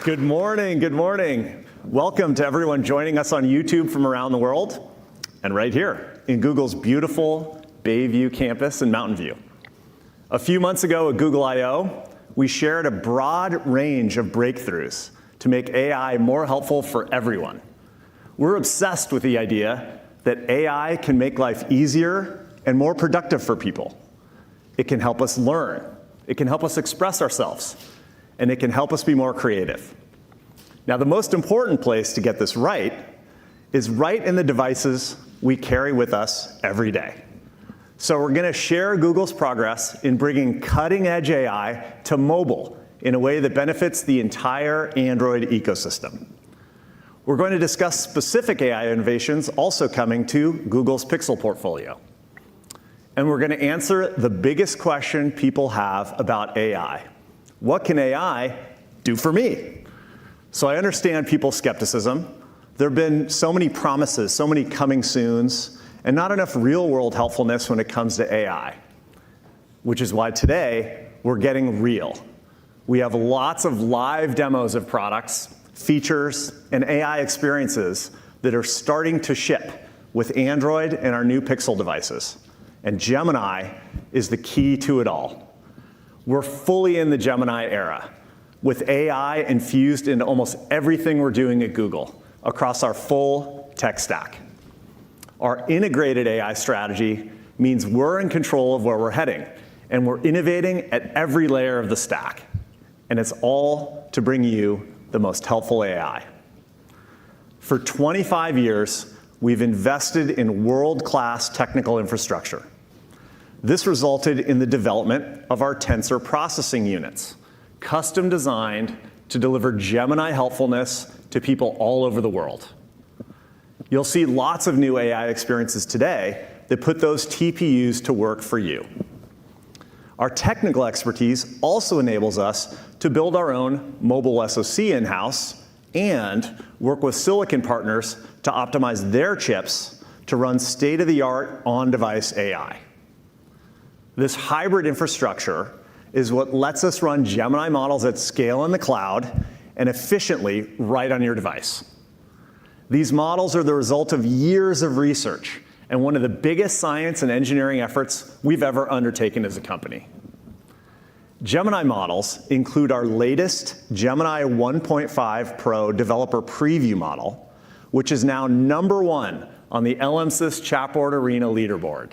Good morning, good morning. Welcome to everyone joining us on YouTube from around the world, and right here in Google's beautiful Bayview campus in Mountain View. A few months ago at Google I/O, we shared a broad range of breakthroughs to make AI more helpful for everyone. We're obsessed with the idea that AI can make life easier and more productive for people. It can help us learn, it can help us express ourselves, and it can help us be more creative. Now, the most important place to get this right is right in the devices we carry with us every day. So we're going to share Google's progress in bringing cutting-edge AI to mobile in a way that benefits the entire Android ecosystem. We're going to discuss specific AI innovations also coming to Google's Pixel portfolio. And we're going to answer the biggest question people have about AI. What can AI do for me? So I understand people's skepticism. There have been so many promises, so many coming soons, and not enough real-world helpfulness when it comes to AI, which is why today we're getting real. We have lots of live demos of products, features, and AI experiences that are starting to ship with Android and our new Pixel devices. And Gemini is the key to it all. We're fully in the Gemini era, with AI infused into almost everything we're doing at Google across our full tech stack. Our integrated AI strategy means we're in control of where we're heading, and we're innovating at every layer of the stack. And it's all to bring you the most helpful AI. For 25 years, we've invested in world-class technical infrastructure. This resulted in the development of our tensor processing units, custom designed to deliver Gemini helpfulness to people all over the world. You'll see lots of new AI experiences today that put those TPUs to work for you. Our technical expertise also enables us to build our own mobile SoC in-house and work with silicon partners to optimize their chips to run state-of-the-art on-device AI. This hybrid infrastructure is what lets us run Gemini models at scale in the cloud and efficiently right on your device. These models are the result of years of research and one of the biggest science and engineering efforts we've ever undertaken as a company. Gemini models include our latest Gemini 1.5 Pro developer preview model, which is now #1 on the LMSys Chatboard Arena leaderboard.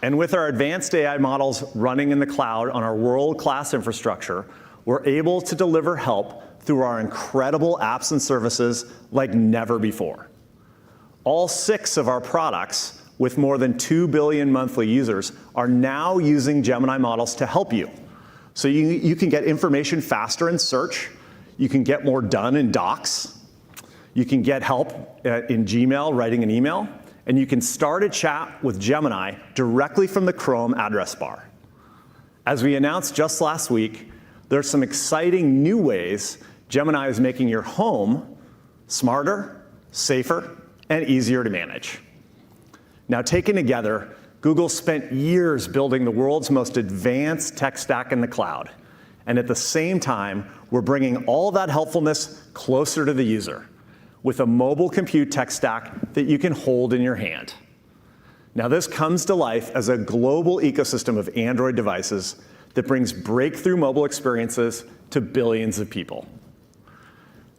And with our advanced AI models running in the cloud on our world-class infrastructure, we're able to deliver help through our incredible apps and services like never before. All 6 of our products, with more than 2 billion monthly users, are now using Gemini models to help you. So you can get information faster in search, you can get more done in docs, you can get help in Gmail, writing an email, and you can start a chat with Gemini directly from the Chrome address bar. As we announced just last week, there are some exciting new ways Gemini is making your home smarter, safer, and easier to manage. Now, taken together, Google spent years building the world's most advanced tech stack in the cloud. And at the same time, we're bringing all that helpfulness closer to the user with a mobile compute tech stack that you can hold in your hand. Now, this comes to life as a global ecosystem of Android devices that brings breakthrough mobile experiences to billions of people.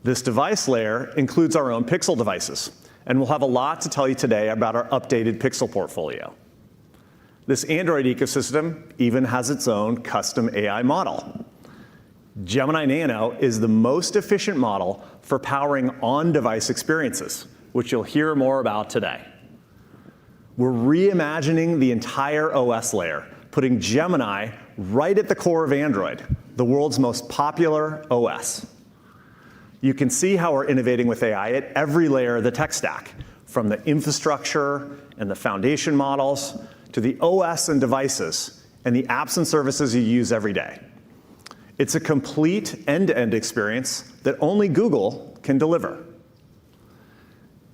This device layer includes our own Pixel devices, and we'll have a lot to tell you today about our updated Pixel portfolio. This Android ecosystem even has its own custom AI model. Gemini Nano is the most efficient model for powering on-device experiences, which you'll hear more about today. We're reimagining the entire OS layer, putting Gemini right at the core of Android, the world's most popular OS. You can see how we're innovating with AI at every layer of the tech stack, from the infrastructure and the foundation models to the OS and devices and the apps and services you use every day. It's a complete end-to-end experience that only Google can deliver.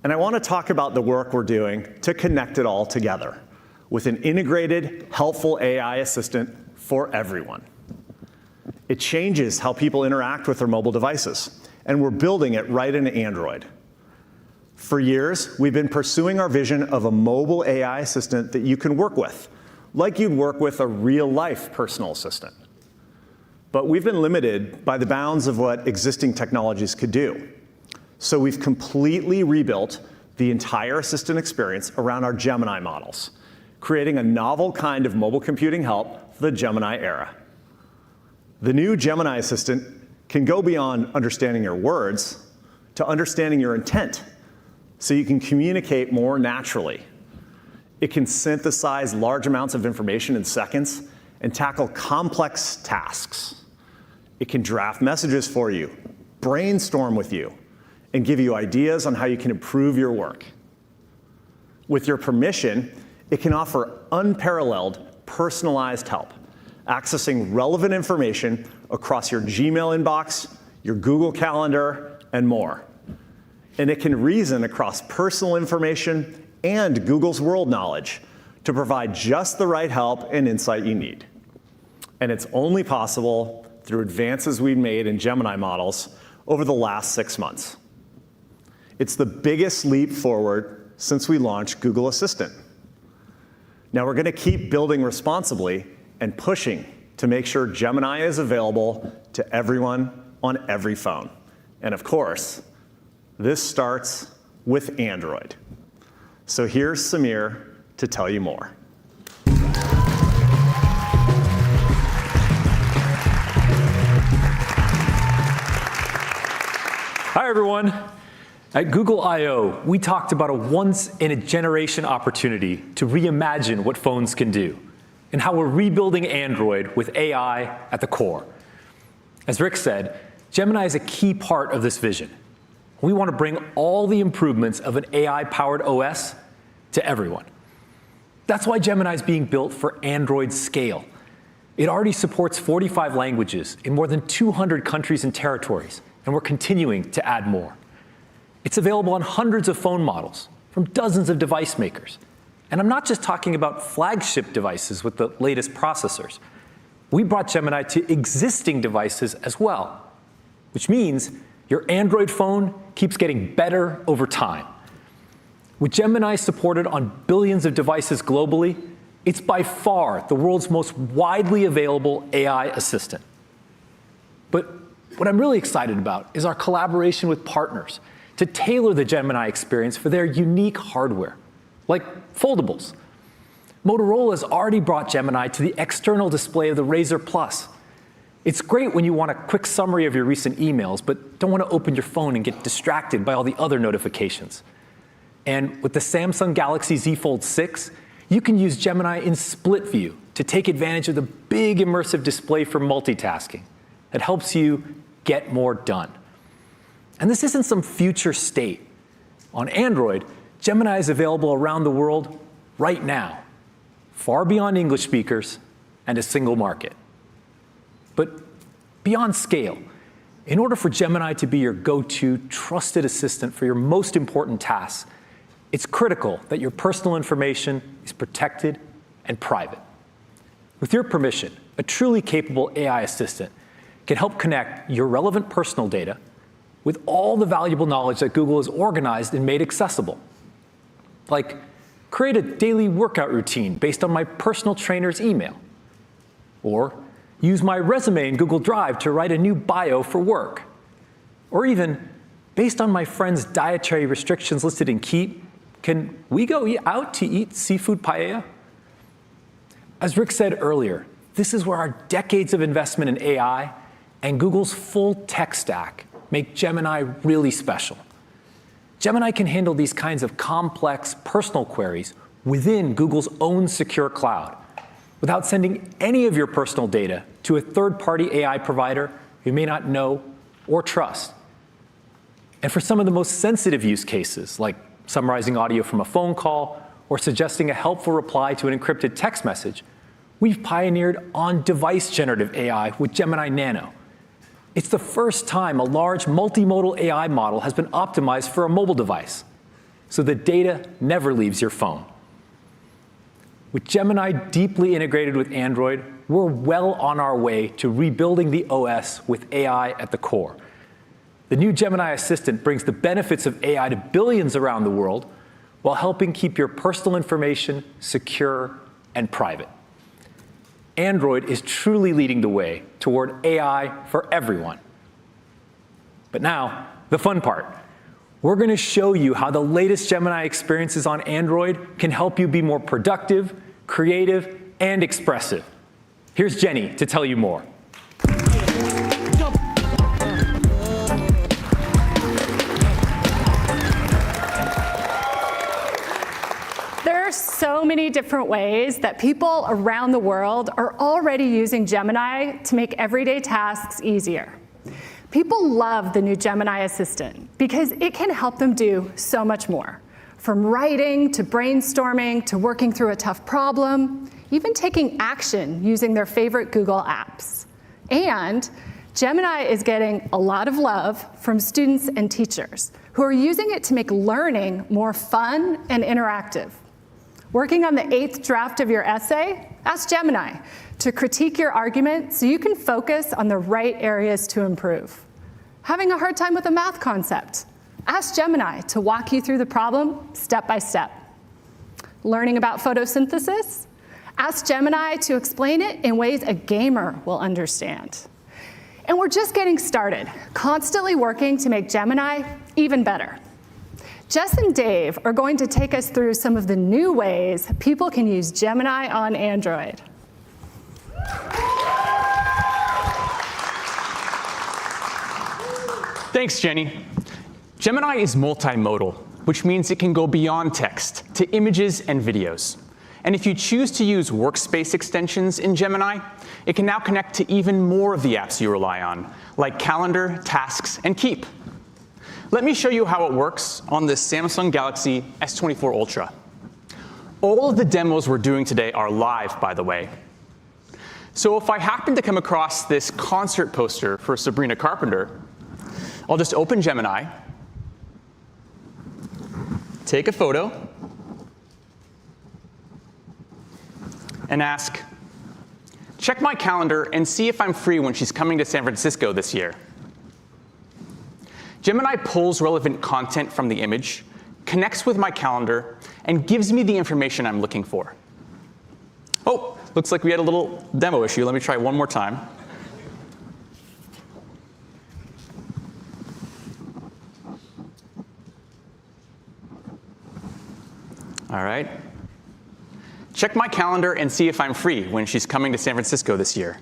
And I want to talk about the work we're doing to connect it all together. with an integrated, helpful AI assistant for everyone. It changes how people interact with their mobile devices, and we're building it right into Android. For years, we've been pursuing our vision of a mobile AI assistant that you can work with, like you'd work with a real-life personal assistant. But we've been limited by the bounds of what existing technologies could do. So we've completely rebuilt the entire assistant experience around our Gemini models, creating a novel kind of mobile computing help for the Gemini era. The new Gemini assistant can go beyond understanding your words to understanding your intent, so you can communicate more naturally. It can synthesize large amounts of information in seconds and tackle complex tasks. It can draft messages for you, brainstorm with you, and give you ideas on how you can improve your work. With your permission, it can offer unparalleled personalized help, accessing relevant information across your Gmail inbox, your Google Calendar, and more. And it can reason across personal information and Google's world knowledge to provide just the right help and insight you need. And it's only possible through advances we've made in Gemini models over the last 6 months. It's the biggest leap forward since we launched Google Assistant. Now we're going to keep building responsibly and pushing to make sure Gemini is available to everyone on every phone. And of course, this starts with Android. So here's Samir to tell you more. Hi, everyone. At Google I/O, we talked about a once-in-a-generation opportunity to reimagine what phones can do, and how we're rebuilding Android with AI at the core. As Rick said, Gemini is a key part of this vision. We want to bring all the improvements of an AI-powered OS to everyone. That's why Gemini is being built for Android scale. It already supports 45 languages in more than 200 countries and territories, and we're continuing to add more. It's available on hundreds of phone models from dozens of device makers. And I'm not just talking about flagship devices with the latest processors. We brought Gemini to existing devices as well, which means your Android phone keeps getting better over time. With Gemini supported on billions of devices globally, it's by far the world's most widely available AI assistant. But what I'm really excited about is our collaboration with partners to tailor the Gemini experience for their unique hardware, like foldables. Motorola's already brought Gemini to the external display of the Razr Plus. It's great when you want a quick summary of your recent emails, but don't want to open your phone and get distracted by all the other notifications. And with the Samsung Galaxy Z Fold 6, you can use Gemini in split view to take advantage of the big immersive display for multitasking that helps you get more done. And this isn't some future state. On Android, Gemini is available around the world right now, far beyond English speakers and a single market. But beyond scale, in order for Gemini to be your go-to trusted assistant for your most important tasks, it's critical that your personal information is protected and private. With your permission, a truly capable AI assistant can help connect your relevant personal data with all the valuable knowledge that Google has organized and made accessible. Like, create a daily workout routine based on my personal trainer's email. Or use my resume in Google Drive to write a new bio for work. Or even, based on my friend's dietary restrictions listed in Keep, can we go out to eat seafood paella? As Rick said earlier, this is where our decades of investment in AI and Google's full tech stack make Gemini really special. Gemini can handle these kinds of complex personal queries within Google's own secure cloud without sending any of your personal data to a third-party AI provider you may not know or trust. And for some of the most sensitive use cases, like summarizing audio from a phone call or suggesting a helpful reply to an encrypted text message, we've pioneered on-device generative AI with Gemini Nano. It's the first time a large multimodal AI model has been optimized for a mobile device, so the data never leaves your phone. With Gemini deeply integrated with Android, we're well on our way to rebuilding the OS with AI at the core. The new Gemini Assistant brings the benefits of AI to billions around the world while helping keep your personal information secure and private. Android is truly leading the way toward AI for everyone. But now, the fun part. We're going to show you how the latest Gemini experiences on Android can help you be more productive, creative, and expressive. Here's Jenny to tell you more. There are so many different ways that people around the world are already using Gemini to make everyday tasks easier. People love the new Gemini Assistant because it can help them do so much more. From writing to brainstorming to working through a tough problem, even taking action using their favorite Google apps. And Gemini is getting a lot of love from students and teachers who are using it to make learning more fun and interactive. Working on the 8th draft of your essay? Ask Gemini to critique your argument so you can focus on the right areas to improve. Having a hard time with a math concept? Ask Gemini to walk you through the problem step by step. Learning about photosynthesis? Ask Gemini to explain it in ways a gamer will understand. And we're just getting started, constantly working to make Gemini even better. Jess and Dave are going to take us through some of the new ways people can use Gemini on Android. Thanks, Jenny. Gemini is multimodal, which means it can go beyond text to images and videos. And if you choose to use workspace extensions in Gemini, it can now connect to even more of the apps you rely on, like Calendar, Tasks, and Keep. Let me show you how it works on this Samsung Galaxy S24 Ultra. All of the demos we're doing today are live, by the way. So if I happen to come across this concert poster for Sabrina Carpenter, I'll just open Gemini, take a photo, and ask, check my calendar and see if I'm free when she's coming to San Francisco this year. Gemini pulls relevant content from the image, connects with my calendar, and gives me the information I'm looking for. Oh, looks like we had a little demo issue. Let me try one more time. All right. Check my calendar and see if I'm free when she's coming to San Francisco this year.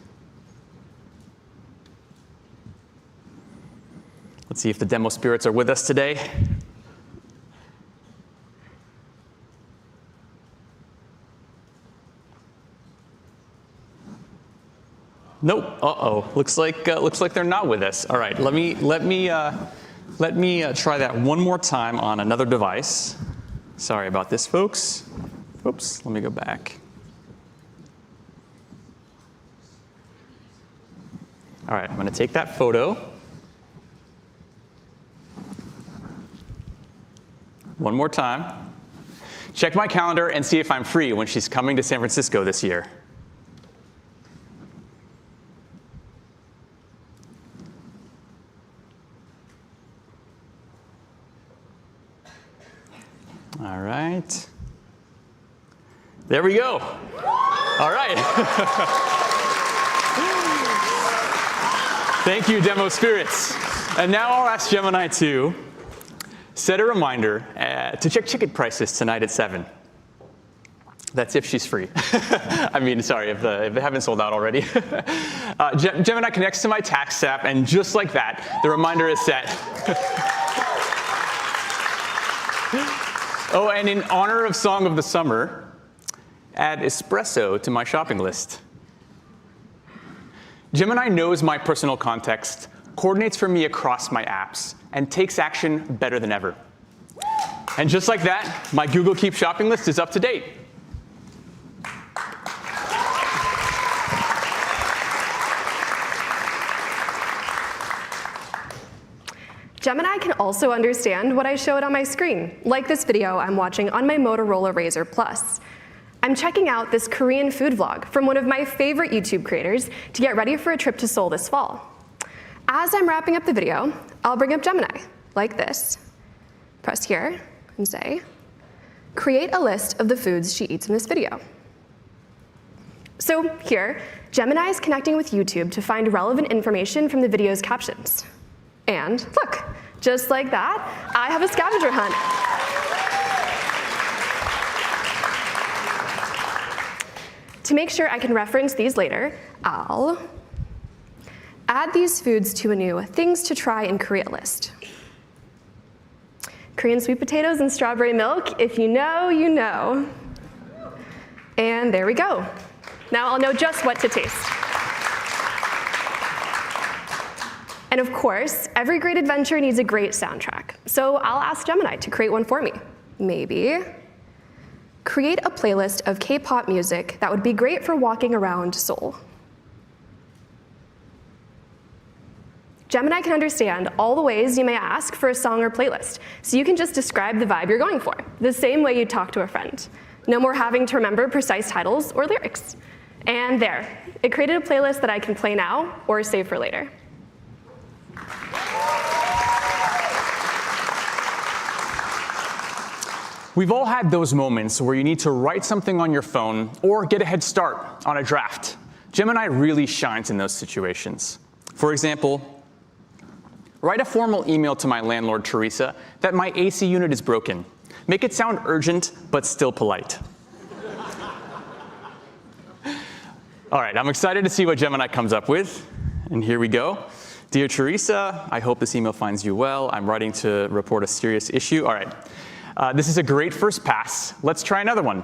Let's see if the demo spirits are with us today. Nope. Uh-oh. Looks like they're not with us. All right. Let me try that one more time on another device. Sorry about this, folks. Oops. Let me go back. All right. I'm going to take that photo. One more time. Check my calendar and see if I'm free when she's coming to San Francisco this year. All right. There we go. All right. Thank you, Demo Spirits. And now I'll ask Gemini to set a reminder to check ticket prices tonight at 7. That's if she's free. I mean, sorry, if they haven't sold out already. Gemini connects to my tax app, and just like that, the reminder is set. Oh, and in honor of Song of the Summer, add espresso to my shopping list. Gemini knows my personal context, coordinates for me across my apps, and takes action better than ever. And just like that, my Google Keep shopping list is up to date. Gemini can also understand what I showed on my screen, like this video I'm watching on my Motorola Razr Plus. I'm checking out this Korean food vlog from one of my favorite YouTube creators to get ready for a trip to Seoul this fall. As I'm wrapping up the video, I'll bring up Gemini, like this. Press here and say, create a list of the foods she eats in this video. So here, Gemini is connecting with YouTube to find relevant information from the video's captions. And look, just like that, I have a scavenger hunt. To make sure I can reference these later, I'll add these foods to a new things to try in Korea list. Korean sweet potatoes and strawberry milk, if you know, you know. And there we go. Now I'll know just what to taste. And of course, every great adventure needs a great soundtrack. So I'll ask Gemini to create one for me. Maybe create a playlist of K-pop music that would be great for walking around Seoul. Gemini can understand all the ways you may ask for a song or playlist, so you can just describe the vibe you're going for, the same way you talk to a friend. No more having to remember precise titles or lyrics. And there, it created a playlist that I can play now or save for later. We've all had those moments where you need to write something on your phone or get a head start on a draft. Gemini really shines in those situations. For example, write a formal email to my landlord, Teresa, that my AC unit is broken. Make it sound urgent, but still polite. All right, I'm excited to see what Gemini comes up with. And here we go. Dear Teresa, I hope this email finds you well. I'm writing to report a serious issue. All right. This is a great first pass. Let's try another one.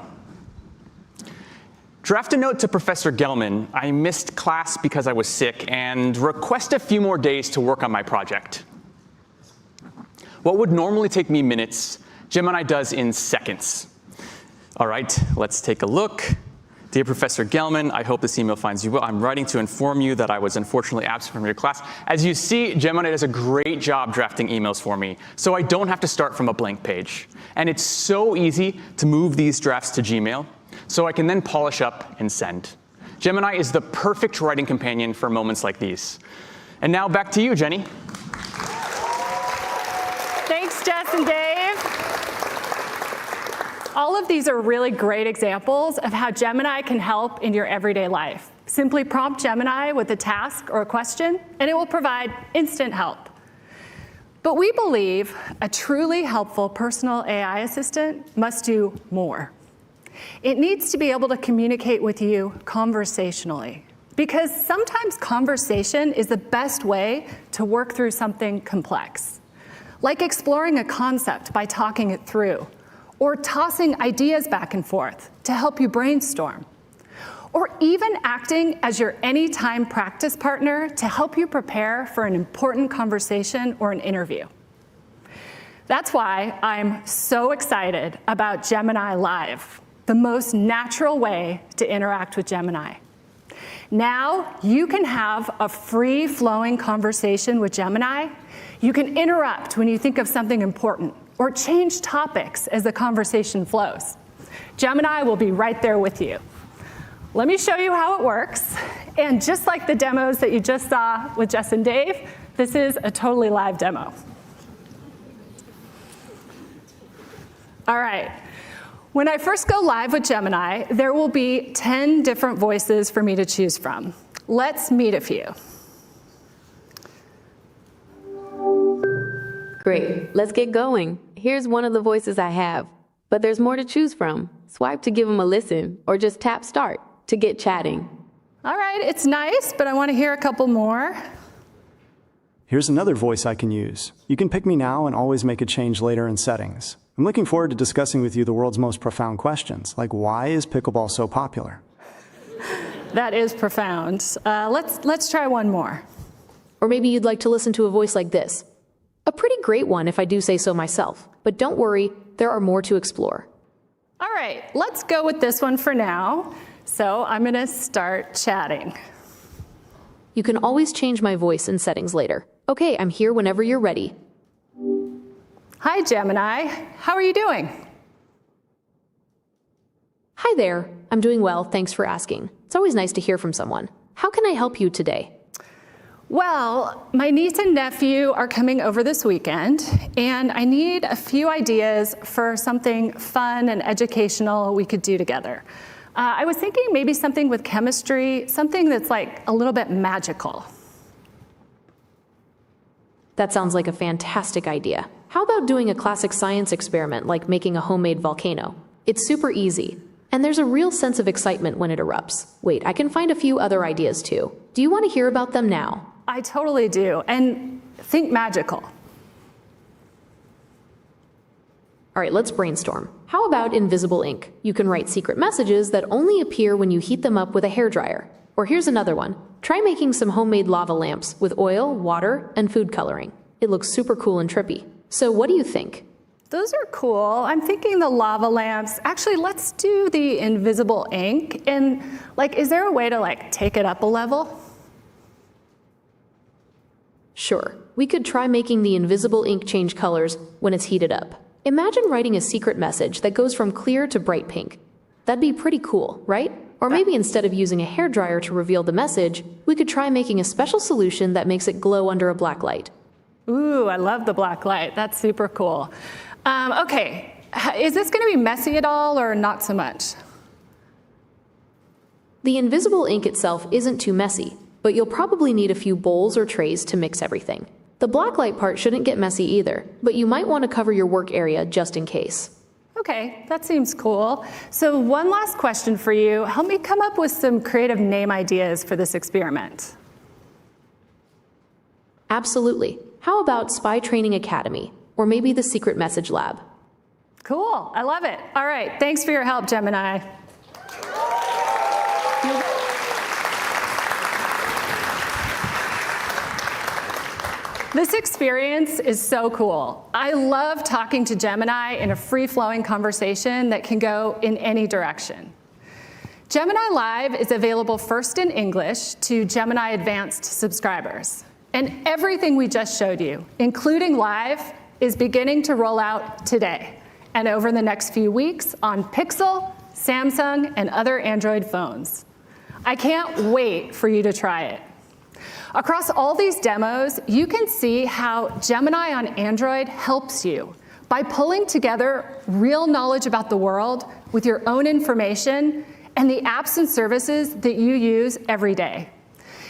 Draft a note to Professor Gelman. I missed class because I was sick, and request a few more days to work on my project. What would normally take me minutes, Gemini does in seconds. All right, let's take a look. Dear Professor Gelman, I hope this email finds you well. I'm writing to inform you that I was unfortunately absent from your class. As you see, Gemini does a great job drafting emails for me, so I don't have to start from a blank page. And it's so easy to move these drafts to Gmail, so I can then polish up and send. Gemini is the perfect writing companion for moments like these. And now back to you, Jenny. Thanks, Jess and Dave. All of these are really great examples of how Gemini can help in your everyday life. Simply prompt Gemini with a task or a question, and it will provide instant help. But we believe a truly helpful personal AI assistant must do more. It needs to be able to communicate with you conversationally, because sometimes conversation is the best way to work through something complex, like exploring a concept by talking it through, or tossing ideas back and forth to help you brainstorm, or even acting as your anytime practice partner to help you prepare for an important conversation or an interview. That's why I'm so excited about Gemini Live, the most natural way to interact with Gemini. Now you can have a free-flowing conversation with Gemini. You can interrupt when you think of something important, or change topics as the conversation flows. Gemini will be right there with you. Let me show you how it works. And just like the demos that you just saw with Jess and Dave, this is a totally live demo. All right. When I first go live with Gemini, there will be 10 different voices for me to choose from. Let's meet a few. Great, let's get going. Here's one of the voices I have, but there's more to choose from. Swipe to give them a listen, or just tap start to get chatting. All right, it's nice, but I want to hear a couple more. Here's another voice I can use. You can pick me now and always make a change later in settings. I'm looking forward to discussing with you the world's most profound questions, like why is pickleball so popular? That is profound. Let's try one more. Or maybe you'd like to listen to a voice like this. A pretty great one, if I do say so myself. But don't worry, there are more to explore. All right, let's go with this one for now. So I'm going to start chatting. You can always change my voice in settings later. Okay, I'm here whenever you're ready. Hi, Gemini. How are you doing? Hi there. I'm doing well, thanks for asking. It's always nice to hear from someone. How can I help you today? Well, my niece and nephew are coming over this weekend, and I need a few ideas for something fun and educational we could do together. I was thinking maybe something with chemistry, something that's like a little bit magical. That sounds like a fantastic idea. How about doing a classic science experiment like making a homemade volcano? It's super easy, and there's a real sense of excitement when it erupts. Wait, I can find a few other ideas too. Do you want to hear about them now? I totally do, and think magical. All right, let's brainstorm. How about invisible ink? You can write secret messages that only appear when you heat them up with a hairdryer. Or here's another one. Try making some homemade lava lamps with oil, water, and food coloring. It looks super cool and trippy. So what do you think? Those are cool. I'm thinking the lava lamps. Actually, let's do the invisible ink. And is there a way to take it up a level? Sure. We could try making the invisible ink change colors when it's heated up. Imagine writing a secret message that goes from clear to bright pink. That'd be pretty cool, right? Or maybe instead of using a hairdryer to reveal the message, we could try making a special solution that makes it glow under a black light. Ooh, I love the black light. That's super cool. Okay, is this going to be messy at all or not so much? The invisible ink itself isn't too messy, but you'll probably need a few bowls or trays to mix everything. The blacklight part shouldn't get messy either, but you might want to cover your work area just in case. Okay, that seems cool. So one last question for you. Help me come up with some creative name ideas for this experiment. Absolutely. How about Spy Training Academy, or maybe the Secret Message Lab? Cool, I love it. All right, thanks for your help, Gemini. This experience is so cool. I love talking to Gemini in a free-flowing conversation that can go in any direction. Gemini Live is available first in English to Gemini Advanced subscribers. And everything we just showed you, including Live, is beginning to roll out today and over the next few weeks on Pixel, Samsung, and other Android phones. I can't wait for you to try it. Across all these demos, you can see how Gemini on Android helps you by pulling together real knowledge about the world with your own information and the apps and services that you use every day.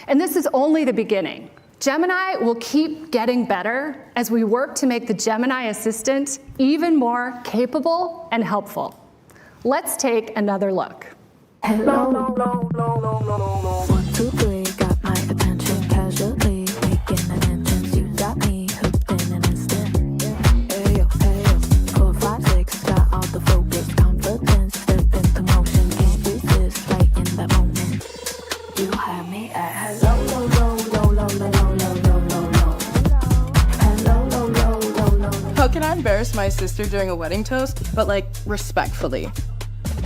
And this is only the beginning. Gemini will keep getting better as we work to make the Gemini assistant even more capable and helpful. Let's take another look. Hello. 1, 2, 3, got my attention casually, making an entrance. You got me hooked in an instant. Hey yo, 4, 5, 6, got all the focus, confidence, step into motion, can't resist, right in that moment. You have me at hello. How can I embarrass my sister during a wedding toast, but respectfully?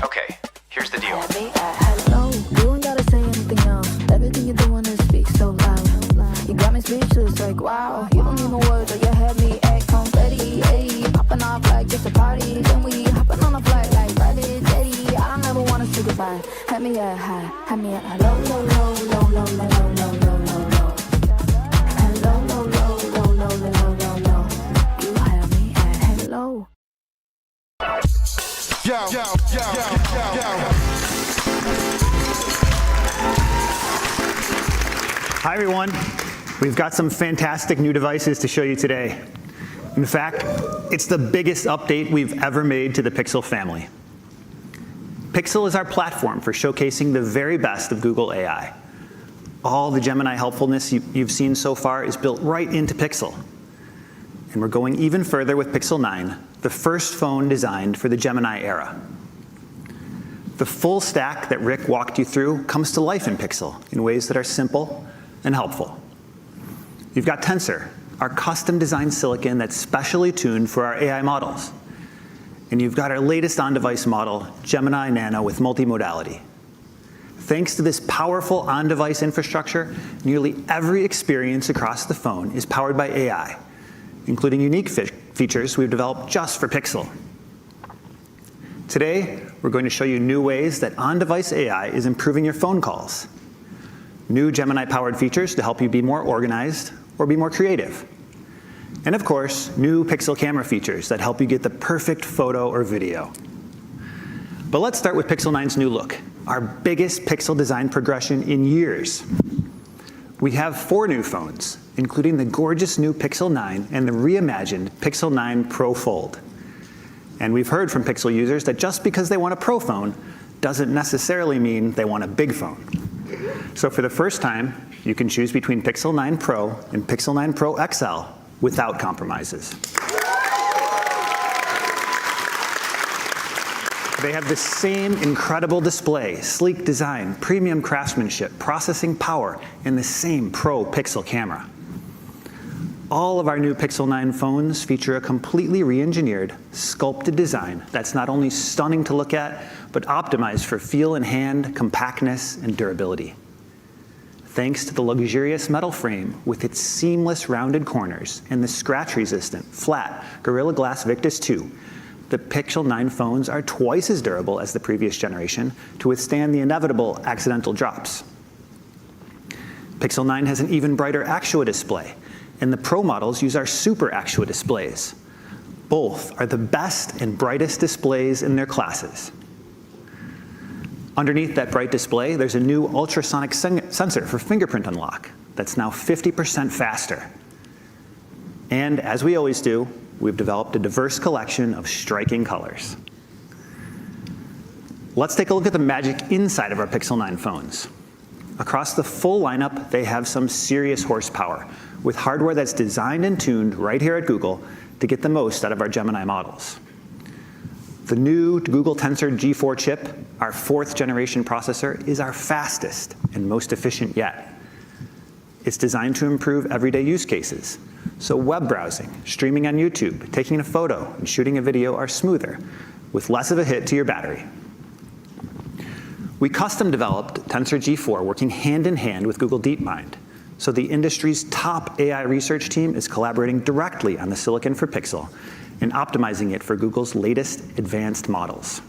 Okay, here's the deal. Hello, you ain't gotta say anything else. Everything you're doing is speak so loud. You got me speechless, wow. You don't need no words, or you had me act confetti. Ayy, popping off like it's a party. Then we hopping on a flight like private jetty. I don't ever wanna say goodbye. Had me at high, had me at hello, low, low, low, low, low, low, low, low, low, low. Hello, low, low, low, low, low, low, low, low. You had me at hello. Hi everyone. We've got some fantastic new devices to show you today. In fact, it's the biggest update we've ever made to the Pixel family. Pixel is our platform for showcasing the very best of Google AI. All the Gemini helpfulness you've seen so far is built right into Pixel. And we're going even further with Pixel 9, the first phone designed for the Gemini era. The full stack that Rick walked you through comes to life in Pixel in ways that are simple and helpful. You've got Tensor, our custom-designed silicon that's specially tuned for our AI models. And you've got our latest on-device model, Gemini Nano with multimodality. Thanks to this powerful on-device infrastructure, nearly every experience across the phone is powered by AI, including unique features we've developed just for Pixel. Today, we're going to show you new ways that on-device AI is improving your phone calls, new Gemini-powered features to help you be more organized or be more creative, and of course, new Pixel camera features that help you get the perfect photo or video. But let's start with Pixel 9's new look, our biggest Pixel design progression in years. We have 4 new phones, including the gorgeous new Pixel 9 and the reimagined Pixel 9 Pro Fold. And we've heard from Pixel users that just because they want a Pro phone doesn't necessarily mean they want a big phone. So for the first time, you can choose between Pixel 9 Pro and Pixel 9 Pro XL without compromises. They have the same incredible display, sleek design, premium craftsmanship, processing power, and the same Pro Pixel camera. All of our new Pixel 9 phones feature a completely re-engineered, sculpted design that's not only stunning to look at, but optimized for feel in hand, compactness, and durability. Thanks to the luxurious metal frame with its seamless rounded corners and the scratch-resistant, flat Gorilla Glass Victus 2, the Pixel 9 phones are twice as durable as the previous generation to withstand the inevitable accidental drops. Pixel 9 has an even brighter Actua display, and the Pro models use our Super Actua displays. Both are the best and brightest displays in their classes. Underneath that bright display, there's a new ultrasonic sensor for fingerprint unlock that's now 50% faster. And as we always do, we've developed a diverse collection of striking colors. Let's take a look at the magic inside of our Pixel 9 phones. Across the full lineup, they have some serious horsepower, with hardware that's designed and tuned right here at Google to get the most out of our Gemini models. The new Google Tensor G4 chip, our 4th generation processor, is our fastest and most efficient yet. It's designed to improve everyday use cases. So web browsing, streaming on YouTube, taking a photo, and shooting a video are smoother, with less of a hit to your battery. We custom developed Tensor G4 working hand in hand with Google DeepMind. So the industry's top AI research team is collaborating directly on the silicon for Pixel and optimizing it for Google's latest advanced models,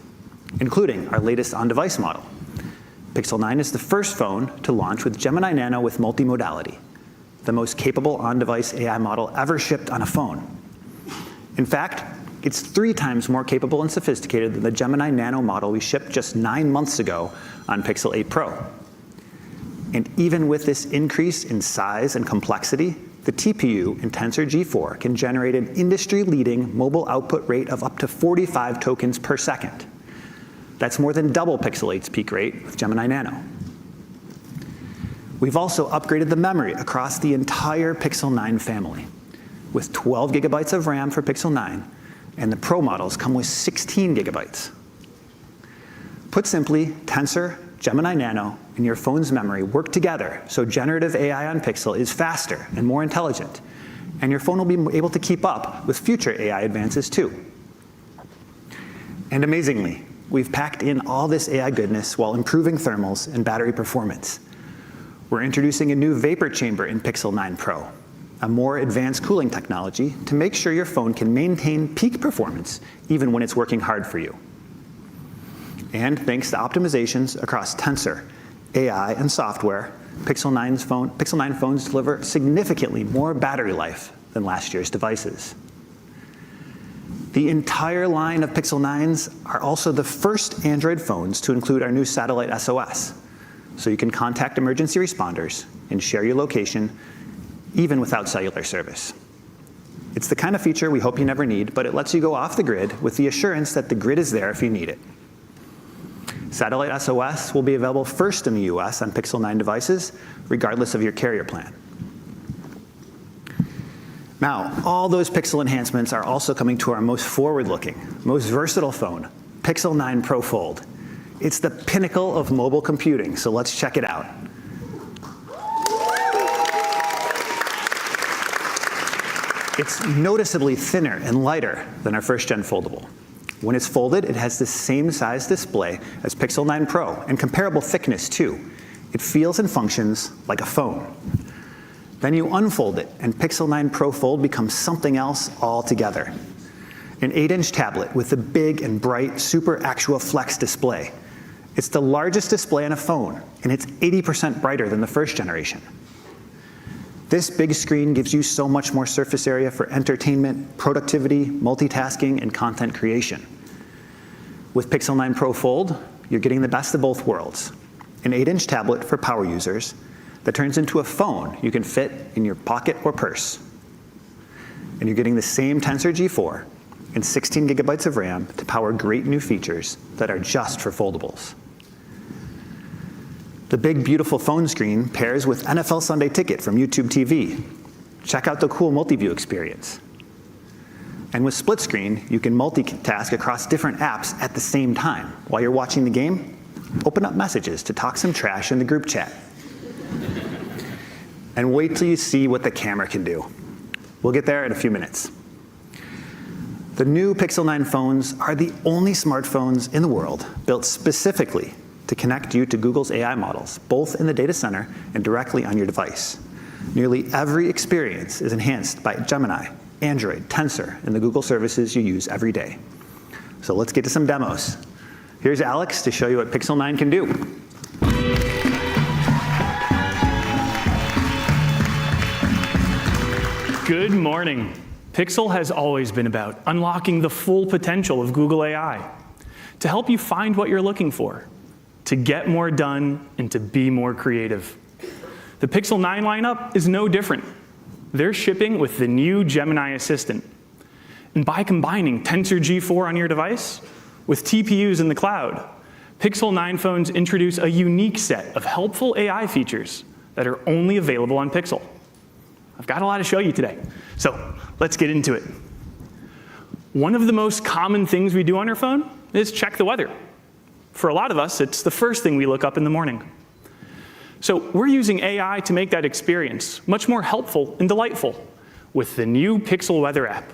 including our latest on-device model. Pixel 9 is the first phone to launch with Gemini Nano with multimodality, the most capable on-device AI model ever shipped on a phone. In fact, it's 3 times more capable and sophisticated than the Gemini Nano model we shipped just 9 months ago on Pixel 8 Pro. And even with this increase in size and complexity, the TPU in Tensor G4 can generate an industry-leading mobile output rate of up to 45 tokens per second. That's more than double Pixel 8's peak rate with Gemini Nano. We've also upgraded the memory across the entire Pixel 9 family, with 12 gigabytes of RAM for Pixel 9, and the Pro models come with 16 gigabytes. Put simply, Tensor, Gemini Nano, and your phone's memory work together so generative AI on Pixel is faster and more intelligent, and your phone will be able to keep up with future AI advances too. And amazingly, we've packed in all this AI goodness while improving thermals and battery performance. We're introducing a new vapor chamber in Pixel 9 Pro, a more advanced cooling technology to make sure your phone can maintain peak performance even when it's working hard for you. And thanks to optimizations across Tensor, AI, and software, Pixel 9 phones deliver significantly more battery life than last year's devices. The entire line of Pixel 9s are also the first Android phones to include our new satellite SOS, so you can contact emergency responders and share your location even without cellular service. It's the kind of feature we hope you never need, but it lets you go off the grid with the assurance that the grid is there if you need it. Satellite SOS will be available first in the US on Pixel 9 devices, regardless of your carrier plan. Now, all those Pixel enhancements are also coming to our most forward-looking, most versatile phone, Pixel 9 Pro Fold. It's the pinnacle of mobile computing, so let's check it out. It's noticeably thinner and lighter than our first-gen foldable. When it's folded, it has the same size display as Pixel 9 Pro and comparable thickness too. It feels and functions like a phone. Then you unfold it, and Pixel 9 Pro Fold becomes something else altogether. an 8-inch tablet with a big and bright Super Actual Flex display. It's the largest display on a phone, and it's 80% brighter than the first generation. This big screen gives you so much more surface area for entertainment, productivity, multitasking, and content creation. With Pixel 9 Pro Fold, you're getting the best of both worlds. An 8-inch tablet for power users that turns into a phone you can fit in your pocket or purse. And you're getting the same Tensor G4 and 16 gigabytes of RAM to power great new features that are just for foldables. The big, beautiful phone screen pairs with NFL Sunday Ticket from YouTube TV. Check out the cool multi-view experience. And with split screen, you can multitask across different apps at the same time. While you're watching the game, open up messages to talk some trash in the group chat. And wait till you see what the camera can do. We'll get there in a few minutes. The new Pixel 9 phones are the only smartphones in the world built specifically to connect you to Google's AI models, both in the data center and directly on your device. Nearly every experience is enhanced by Gemini, Android, Tensor, and the Google services you use every day. So let's get to some demos. Here's Alex to show you what Pixel 9 can do. Good morning. Pixel has always been about unlocking the full potential of Google AI to help you find what you're looking for, to get more done, and to be more creative. The Pixel 9 lineup is no different. They're shipping with the new Gemini Assistant. And by combining Tensor G4 on your device with TPUs in the cloud, Pixel 9 phones introduce a unique set of helpful AI features that are only available on Pixel. I've got a lot to show you today, so let's get into it. One of the most common things we do on our phone is check the weather. For a lot of us, it's the first thing we look up in the morning. So we're using AI to make that experience much more helpful and delightful with the new Pixel Weather app.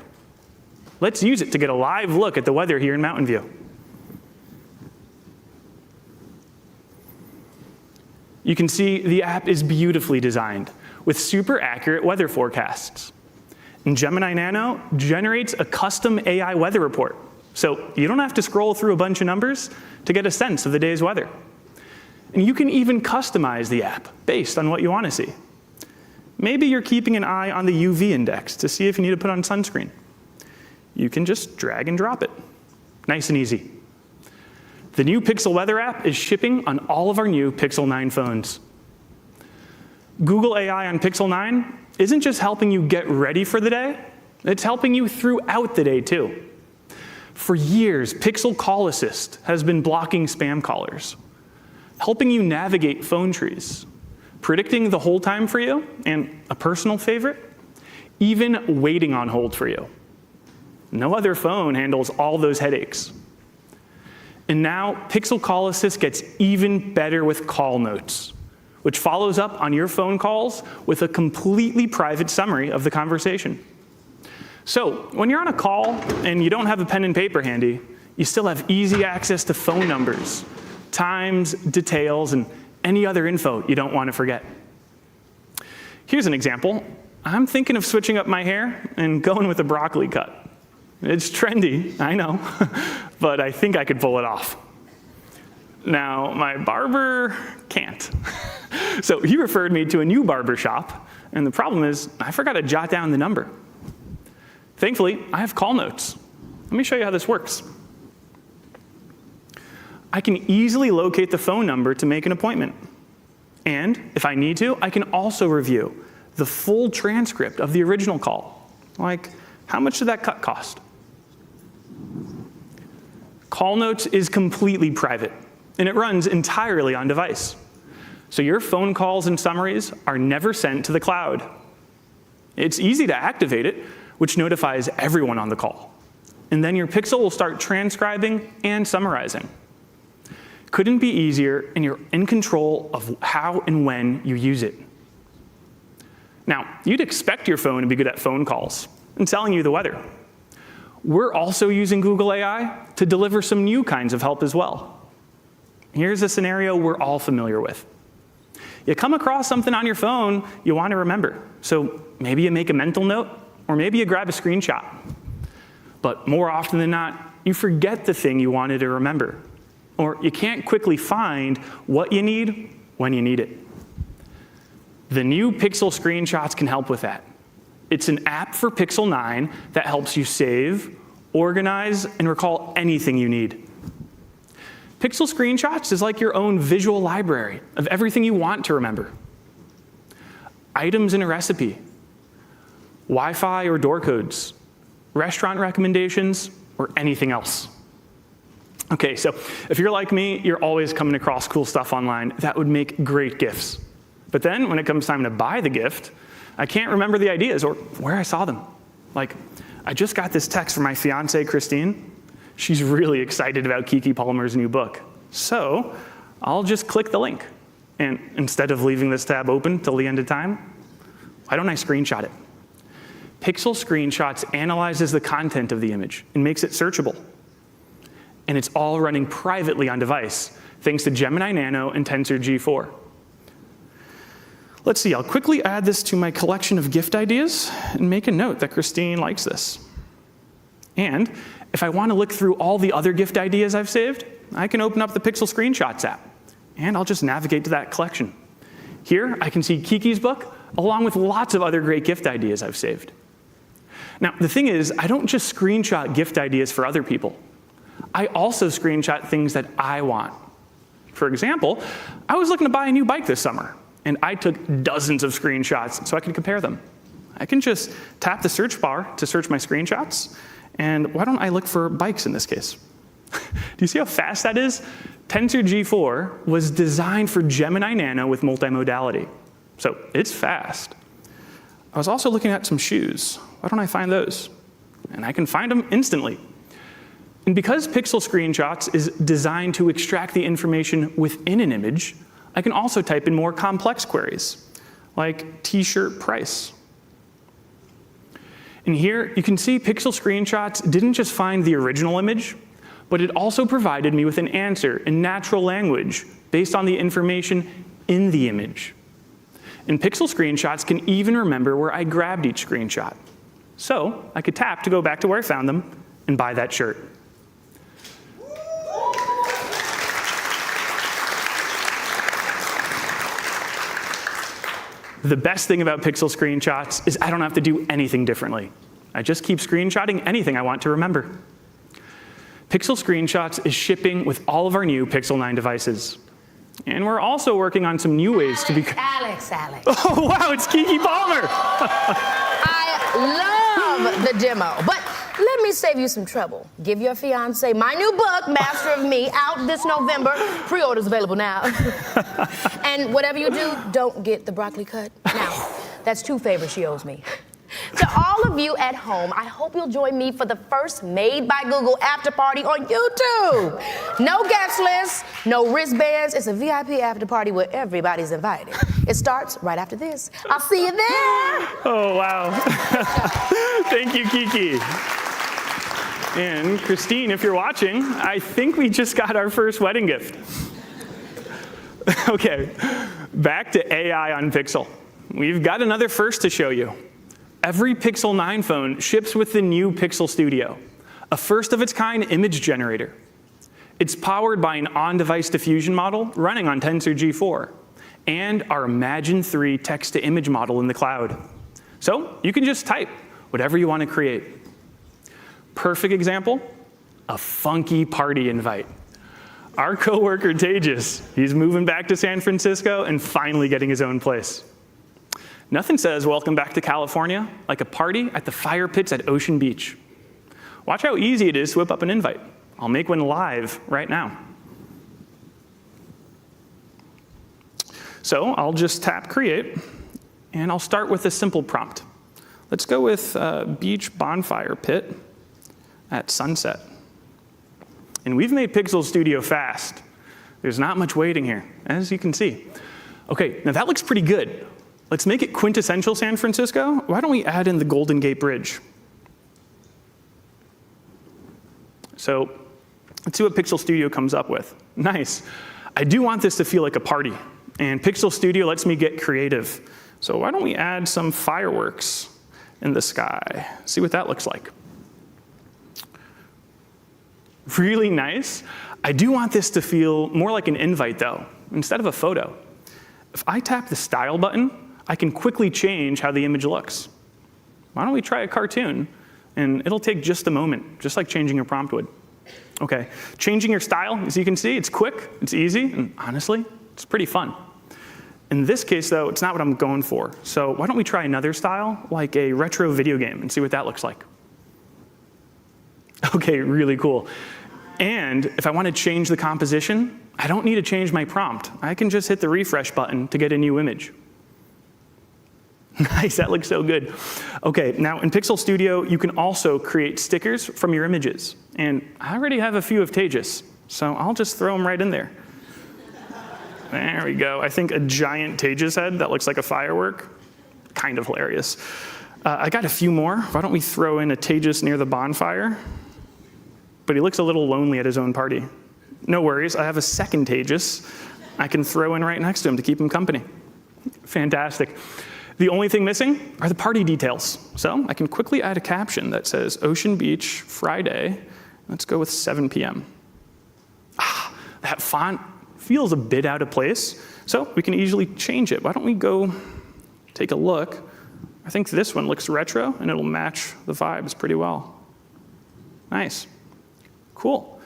Let's use it to get a live look at the weather here in Mountain View. You can see the app is beautifully designed with super accurate weather forecasts. And Gemini Nano generates a custom AI weather report, so you don't have to scroll through a bunch of numbers to get a sense of the day's weather. And you can even customize the app based on what you want to see. Maybe you're keeping an eye on the UV index to see if you need to put on sunscreen. You can just drag and drop it. Nice and easy. The new Pixel Weather app is shipping on all of our new Pixel 9 phones. Google AI on Pixel 9 isn't just helping you get ready for the day, it's helping you throughout the day too. For years, Pixel Call Assist has been blocking spam callers, helping you navigate phone trees, predicting the hold time for you, and a personal favorite, even waiting on hold for you. No other phone handles all those headaches. And now, Pixel Call Assist gets even better with call notes, which follows up on your phone calls with a completely private summary of the conversation. So when you're on a call and you don't have a pen and paper handy, you still have easy access to phone numbers, times, details, and any other info you don't want to forget. Here's an example. I'm thinking of switching up my hair and going with a broccoli cut. It's trendy, I know, but I think I could pull it off. Now, my barber can't. So he referred me to a new barber shop, and the problem is I forgot to jot down the number. Thankfully, I have call notes. Let me show you how this works. I can easily locate the phone number to make an appointment. And if I need to, I can also review the full transcript of the original call. Like, how much did that cut cost? Call Notes is completely private, and it runs entirely on device. So your phone calls and summaries are never sent to the cloud. It's easy to activate it, which notifies everyone on the call. And then your Pixel will start transcribing and summarizing. Couldn't be easier, and you're in control of how and when you use it. Now, you'd expect your phone to be good at phone calls and telling you the weather. We're also using Google AI to deliver some new kinds of help as well. Here's a scenario we're all familiar with. You come across something on your phone you want to remember, so maybe you make a mental note, or maybe you grab a screenshot. But more often than not, you forget the thing you wanted to remember, or you can't quickly find what you need when you need it. The new Pixel Screenshots can help with that. It's an app for Pixel 9 that helps you save, organize, and recall anything you need. Pixel Screenshots is like your own visual library of everything you want to remember. Items in a recipe, Wi-Fi or door codes, restaurant recommendations, or anything else. Okay, so if you're like me, you're always coming across cool stuff online that would make great gifts. But then when it comes time to buy the gift, I can't remember the ideas or where I saw them. Like, I just got this text from my fiance, Christine. She's really excited about Keke Palmer's new book. So I'll just click the link. And instead of leaving this tab open till the end of time, why don't I screenshot it? Pixel Screenshots analyzes the content of the image and makes it searchable. And it's all running privately on device, thanks to Gemini Nano and Tensor G4. Let's see, I'll quickly add this to my collection of gift ideas and make a note that Christine likes this. And if I want to look through all the other gift ideas I've saved, I can open up the Pixel Screenshots app, and I'll just navigate to that collection. Here, I can see Keke's book, along with lots of other great gift ideas I've saved. Now, the thing is, I don't just screenshot gift ideas for other people. I also screenshot things that I want. For example, I was looking to buy a new bike this summer, and I took dozens of screenshots so I could compare them. I can just tap the search bar to search my screenshots, and why don't I look for bikes in this case? Do you see how fast that is? Tensor G4 was designed for Gemini Nano with multimodality, so it's fast. I was also looking at some shoes. Why don't I find those? And I can find them instantly. And because Pixel Screenshots is designed to extract the information within an image, I can also type in more complex queries, like t-shirt price. And here you can see Pixel Screenshots didn't just find the original image, but it also provided me with an answer in natural language based on the information in the image. And Pixel Screenshots can even remember where I grabbed each screenshot. So I could tap to go back to where I found them and buy that shirt. The best thing about Pixel Screenshots is I don't have to do anything differently. I just keep screenshotting anything I want to remember. Pixel Screenshots is shipping with all of our new Pixel 9 devices. And we're also working on some new ways to be— Alex. Oh, wow, it's Keke Palmer. I love the demo, but let me save you some trouble. Give your fiance my new book, Master of Me, out this November. Pre-orders available now. And whatever you do, don't get the broccoli cut. Now, that's 2 favors she owes me. To all of you at home, I hope you'll join me for the first Made by Google after party on YouTube. No guest list, no wristbands. It's a VIP after party where everybody's invited. It starts right after this. I'll see you there. Oh, wow. Thank you, Keke. And Christine, if you're watching, I think we just got our first wedding gift. Okay, back to AI on Pixel. We've got another first to show you. Every Pixel 9 phone ships with the new Pixel Studio, a first-of-its-kind image generator. It's powered by an on-device diffusion model running on Tensor G4 and our Imagen 3 text-to-image model in the cloud. So you can just type whatever you want to create. Perfect example, a funky party invite. Our coworker, Tejas, he's moving back to San Francisco and finally getting his own place. Nothing says welcome back to California like a party at the fire pits at Ocean Beach. Watch how easy it is to whip up an invite. I'll make one live right now. So I'll just tap create, and I'll start with a simple prompt. Let's go with beach bonfire pit at sunset. And we've made Pixel Studio fast. There's not much waiting here, as you can see. Okay, now that looks pretty good. Let's make it quintessential San Francisco. Why don't we add in the Golden Gate Bridge? So let's see what Pixel Studio comes up with. Nice. I do want this to feel like a party, and Pixel Studio lets me get creative. So why don't we add some fireworks in the sky? See what that looks like. Really nice. I do want this to feel more like an invite, though, instead of a photo. If I tap the Style button, I can quickly change how the image looks. Why don't we try a cartoon? And it'll take just a moment, just like changing your prompt would. OK, changing your style, as you can see, it's quick, it's easy, and honestly, it's pretty fun. In this case, though, it's not what I'm going for. So why don't we try another style, like a retro video game, and see what that looks like. OK, really cool. And if I want to change the composition, I don't need to change my prompt. I can just hit the refresh button to get a new image. Nice, that looks so good. OK, now in Pixel Studio, you can also create stickers from your images. And I already have a few of Tejas, so I'll just throw them right in there. There we go. I think a giant Tejas head that looks like a firework. Kind of hilarious. I got a few more. Why don't we throw in a Tejas near the bonfire? But he looks a little lonely at his own party. No worries, I have a second Tejas I can throw in right next to him to keep him company. Fantastic. The only thing missing are the party details. So I can quickly add a caption that says, Ocean Beach, Friday. Let's go with 7 p.m. That font feels a bit out of place, so we can easily change it. Why don't we go take a look? I think this one looks retro, and it'll match the vibes pretty well. Nice. Cool.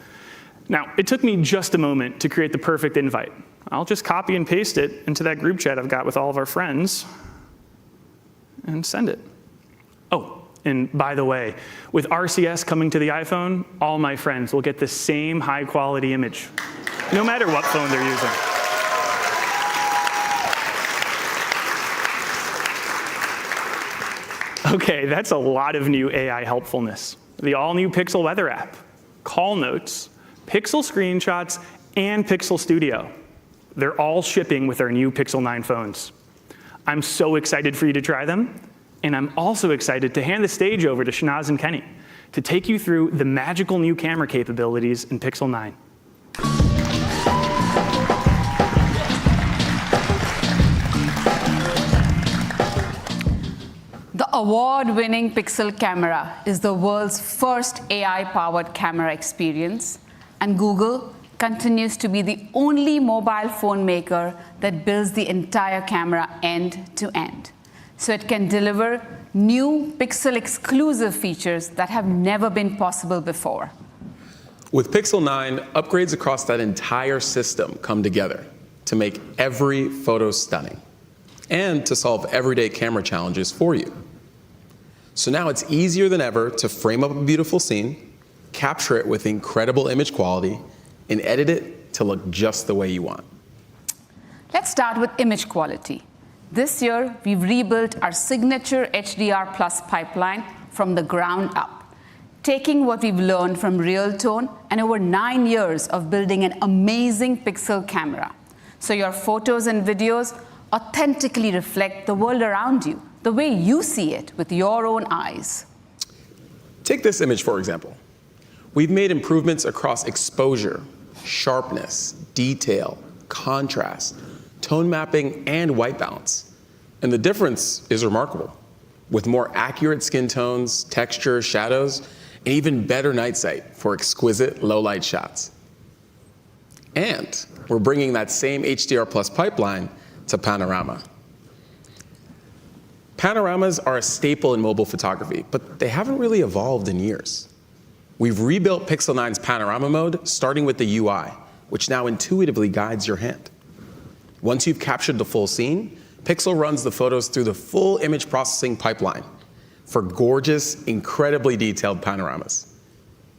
Now, it took me just a moment to create the perfect invite. I'll just copy and paste it into that group chat I've got with all of our friends and send it. Oh, and by the way, with RCS coming to the iPhone, all my friends will get the same high-quality image, no matter what phone they're using. OK, that's a lot of new AI helpfulness. The all-new Pixel Weather app, Call Notes, Pixel Screenshots, and Pixel Studio. They're all shipping with our new Pixel 9 phones. I'm so excited for you to try them, and I'm also excited to hand the stage over to Shanaz and Kenny to take you through the magical new camera capabilities in Pixel 9. The award-winning Pixel camera is the world's first AI-powered camera experience, and Google continues to be the only mobile phone maker that builds the entire camera end-to-end. So it can deliver new Pixel-exclusive features that have never been possible before. With Pixel 9, upgrades across that entire system come together to make every photo stunning and to solve everyday camera challenges for you. So now it's easier than ever to frame up a beautiful scene, capture it with incredible image quality, and edit it to look just the way you want. Let's start with image quality. This year, we've rebuilt our signature HDR Plus pipeline from the ground up, taking what we've learned from Realtone and over 9 years of building an amazing Pixel camera, so your photos and videos authentically reflect the world around you, the way you see it with your own eyes. Take this image, for example. We've made improvements across exposure, sharpness, detail, contrast, tone mapping, and white balance. And the difference is remarkable, with more accurate skin tones, texture, shadows, and even better night sight for exquisite low-light shots. And we're bringing that same HDR Plus pipeline to Panorama. Panoramas are a staple in mobile photography, but they haven't really evolved in years. We've rebuilt Pixel 9's Panorama mode, starting with the UI, which now intuitively guides your hand. Once you've captured the full scene, Pixel runs the photos through the full image processing pipeline for gorgeous, incredibly detailed panoramas.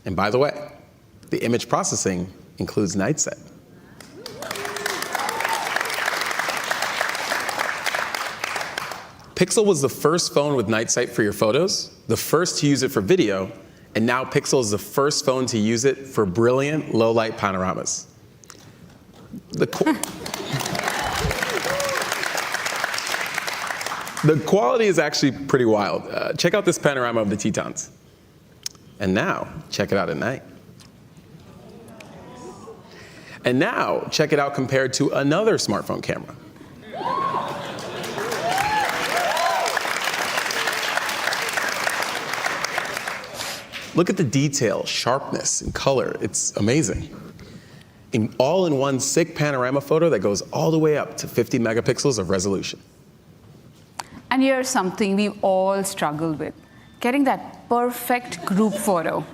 And by the way, the image processing includes night sight. Pixel was the first phone with night sight for your photos, the first to use it for video, and now Pixel is the first phone to use it for brilliant low-light panoramas. The quality is actually pretty wild. Check out this panorama of the Tetons. And now, check it out at night. And now, check it out compared to another smartphone camera. Look at the detail, sharpness, and color. It's amazing. All in one sick panorama photo that goes all the way up to 50 megapixels of resolution. And here's something we've all struggled with, getting that perfect group photo.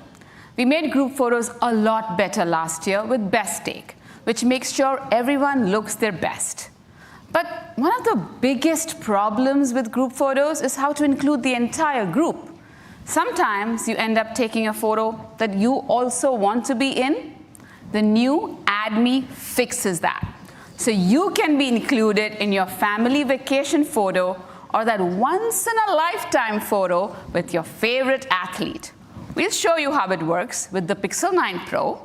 We made group photos a lot better last year with Best Take, which makes sure everyone looks their best. But one of the biggest problems with group photos is how to include the entire group. Sometimes you end up taking a photo that you also want to be in. The new Add Me fixes that. So you can be included in your family vacation photo or that once-in-a-lifetime photo with your favorite athlete. We'll show you how it works with the Pixel 9 Pro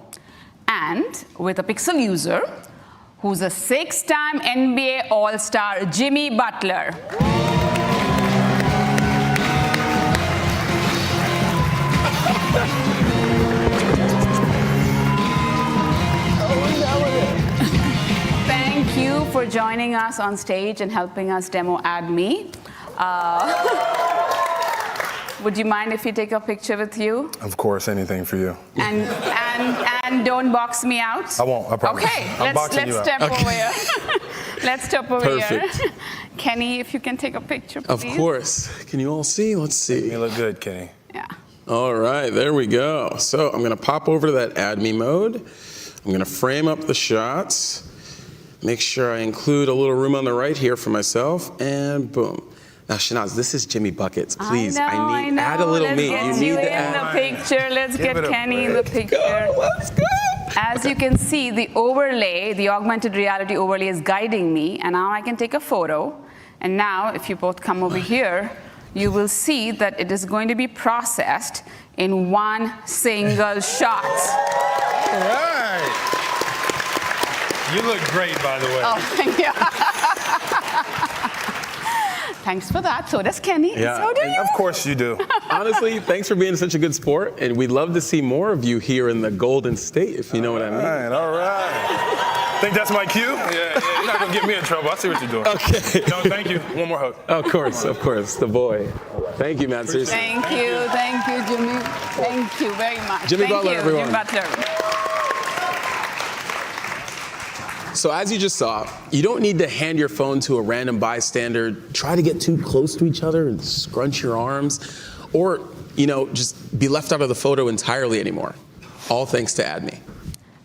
and with a Pixel user who's a 6-time NBA All-Star, Jimmy Butler. Thank you for joining us on stage and helping us demo Add Me. Would you mind if we take a picture with you? Of course, anything for you. And don't box me out? I won't, I promise. Okay, let's step over here. Let's step over here. Kenny, if you can take a picture, please. Of course. Can you all see? Let's see. You look good, Kenny. Yeah. All right, there we go. So I'm gonna pop over to that Add Me mode. I'm gonna frame up the shots. Make sure I include a little room on the right here for myself, and boom. Now, Shanaz, this is Jimmy Buckets. Please, I need add a little meat. You need to add the picture. Let's get Kenny in the picture. Let's go. As you can see, the overlay, the augmented reality overlay is guiding me, and now I can take a photo. And now, if you both come over here, you will see that it is going to be processed in one single shot. All right. You look great, by the way. Oh, thank you. Thanks for that. So does Kenny. Yeah. So do you. Of course you do. Honestly, thanks for being such a good sport, and we'd love to see more of you here in the Golden State, if you know what I mean. All right. Think that's my cue? Yeah, you're not gonna get me in trouble. I see what you're doing. Okay. No, thank you. One more hug. Of course, the boy. Thank you, man. Seriously. Thank you, Jimmy. Thank you very much. Jimmy Butler, everyone. Jimmy Butler. So as you just saw, you don't need to hand your phone to a random bystander, try to get too close to each other and scrunch your arms, or just be left out of the photo entirely anymore. All thanks to Add Me.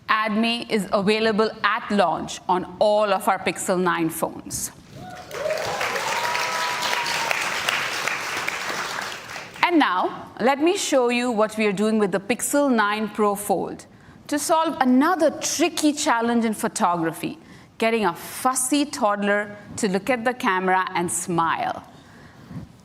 Add Me is available at launch on all of our Pixel 9 phones. And now, let me show you what we are doing with the Pixel 9 Pro Fold to solve another tricky challenge in photography, getting a fussy toddler to look at the camera and smile.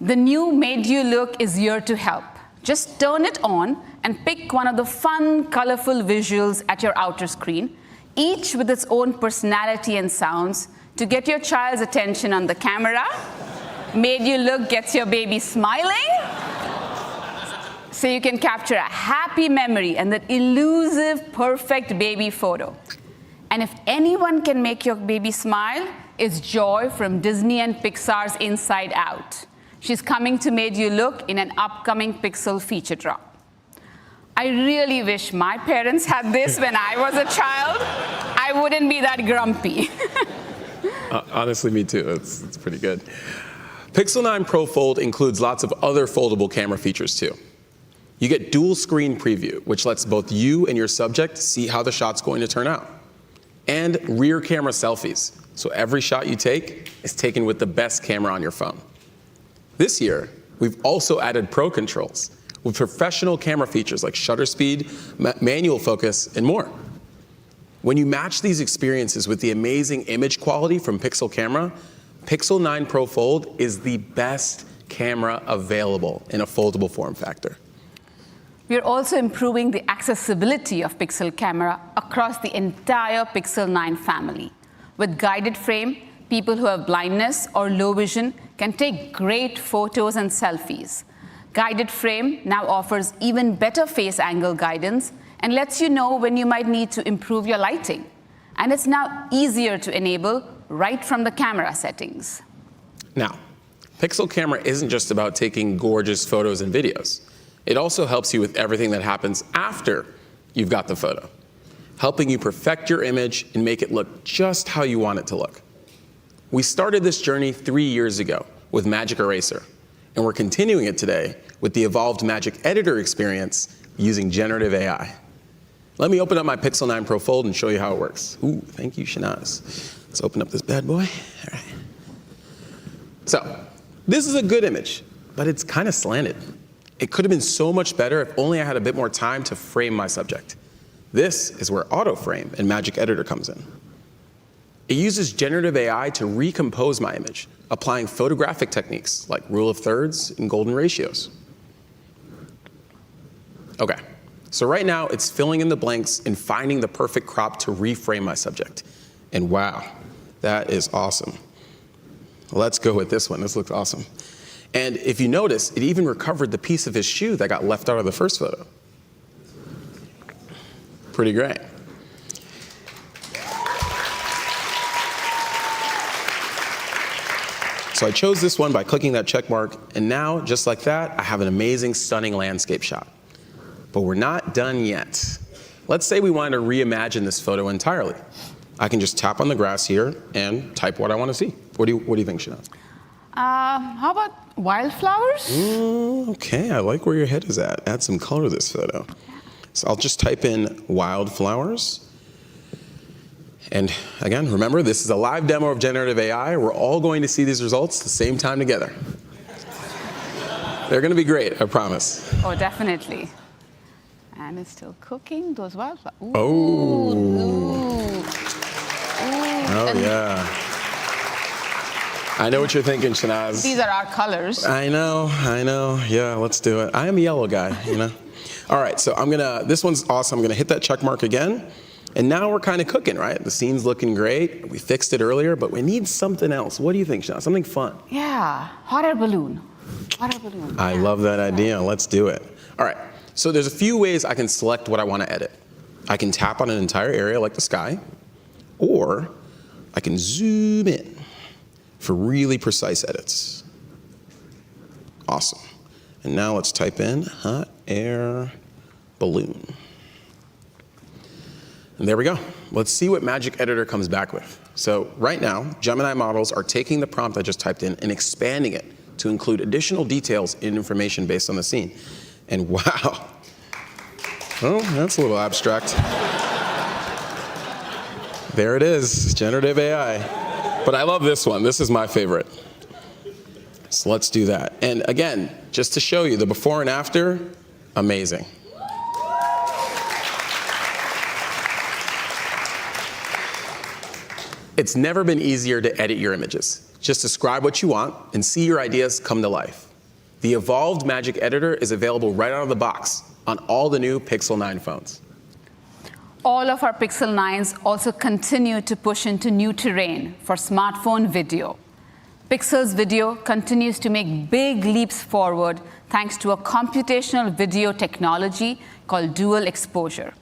The new Made You Look is here to help. Just turn it on and pick one of the fun, colorful visuals at your outer screen, each with its own personality and sounds, to get your child's attention on the camera. Made You Look gets your baby smiling, so you can capture a happy memory and that elusive, perfect baby photo. And if anyone can make your baby smile, it's Joy from Disney and Pixar's Inside Out. She's coming to Made You Look in an upcoming Pixel feature drop. I really wish my parents had this when I was a child. I wouldn't be that grumpy. Honestly, me too. It's pretty good. Pixel 9 Pro Fold includes lots of other foldable camera features too. You get dual screen preview, which lets both you and your subject see how the shot's going to turn out. And rear camera selfies, so every shot you take is taken with the best camera on your phone. This year, we've also added Pro controls with professional camera features like shutter speed, manual focus, and more. When you match these experiences with the amazing image quality from Pixel Camera, Pixel 9 Pro Fold is the best camera available in a foldable form factor. We're also improving the accessibility of Pixel Camera across the entire Pixel 9 family. With guided frame, people who have blindness or low vision can take great photos and selfies. Guided frame now offers even better face angle guidance and lets you know when you might need to improve your lighting. And it's now easier to enable right from the camera settings. Now, Pixel Camera isn't just about taking gorgeous photos and videos. It also helps you with everything that happens after you've got the photo, helping you perfect your image and make it look just how you want it to look. We started this journey 3 years ago with Magic Eraser, and we're continuing it today with the evolved Magic Editor experience using generative AI. Let me open up my Pixel 9 Pro Fold and show you how it works. Ooh, thank you, Shanaz. Let's open up this bad boy. All right. So, this is a good image, but it's kind of slanted. It could have been so much better if only I had a bit more time to frame my subject. This is where Auto Frame in Magic Editor comes in. It uses generative AI to recompose my image, applying photographic techniques like rule of thirds and golden ratios. Okay, so right now it's filling in the blanks and finding the perfect crop to reframe my subject. And wow, that is awesome. Let's go with this one. This looks awesome. And if you notice, it even recovered the piece of his shoe that got left out of the first photo. Pretty great. So I chose this one by clicking that check mark, and now, just like that, I have an amazing, stunning landscape shot. But we're not done yet. Let's say we wanted to reimagine this photo entirely. I can just tap on the grass here and type what I want to see. What do you think, Shanaz? How about wildflowers? Okay, I like where your head is at. Add some color to this photo. So I'll just type in wildflowers. And again, remember, this is a live demo of generative AI. We're all going to see these results at the same time together. They're going to be great, I promise. Oh, definitely. And it's still cooking, those wildflowers. Ooh. Oh. Oh, yeah. I know what you're thinking, Shanaz. These are our colors. I know. Yeah, let's do it. I am a yellow guy, you know. All right, so this one's awesome. I'm gonna hit that check mark again. And now we're kind of cooking, right? The scene's looking great. We fixed it earlier, but we need something else. What do you think, Shanaz? Something fun. Yeah, hot air balloon. Hot air balloon. I love that idea. Let's do it. All right, so there's a few ways I can select what I want to edit. I can tap on an entire area like the sky, or I can zoom in for really precise edits. Awesome. And now let's type in hot air balloon. And there we go. Let's see what Magic Editor comes back with. So right now, Gemini models are taking the prompt I just typed in and expanding it to include additional details and information based on the scene. And wow. Oh, that's a little abstract. There it is, generative AI. But I love this one. This is my favorite. So let's do that. And again, just to show you the before and after, amazing. It's never been easier to edit your images. Just describe what you want and see your ideas come to life. The evolved Magic Editor is available right out of the box on all the new Pixel 9 phones. All of our Pixel 9s also continue to push into new terrain for smartphone video. Pixel's video continues to make big leaps forward thanks to a computational video technology called dual exposure.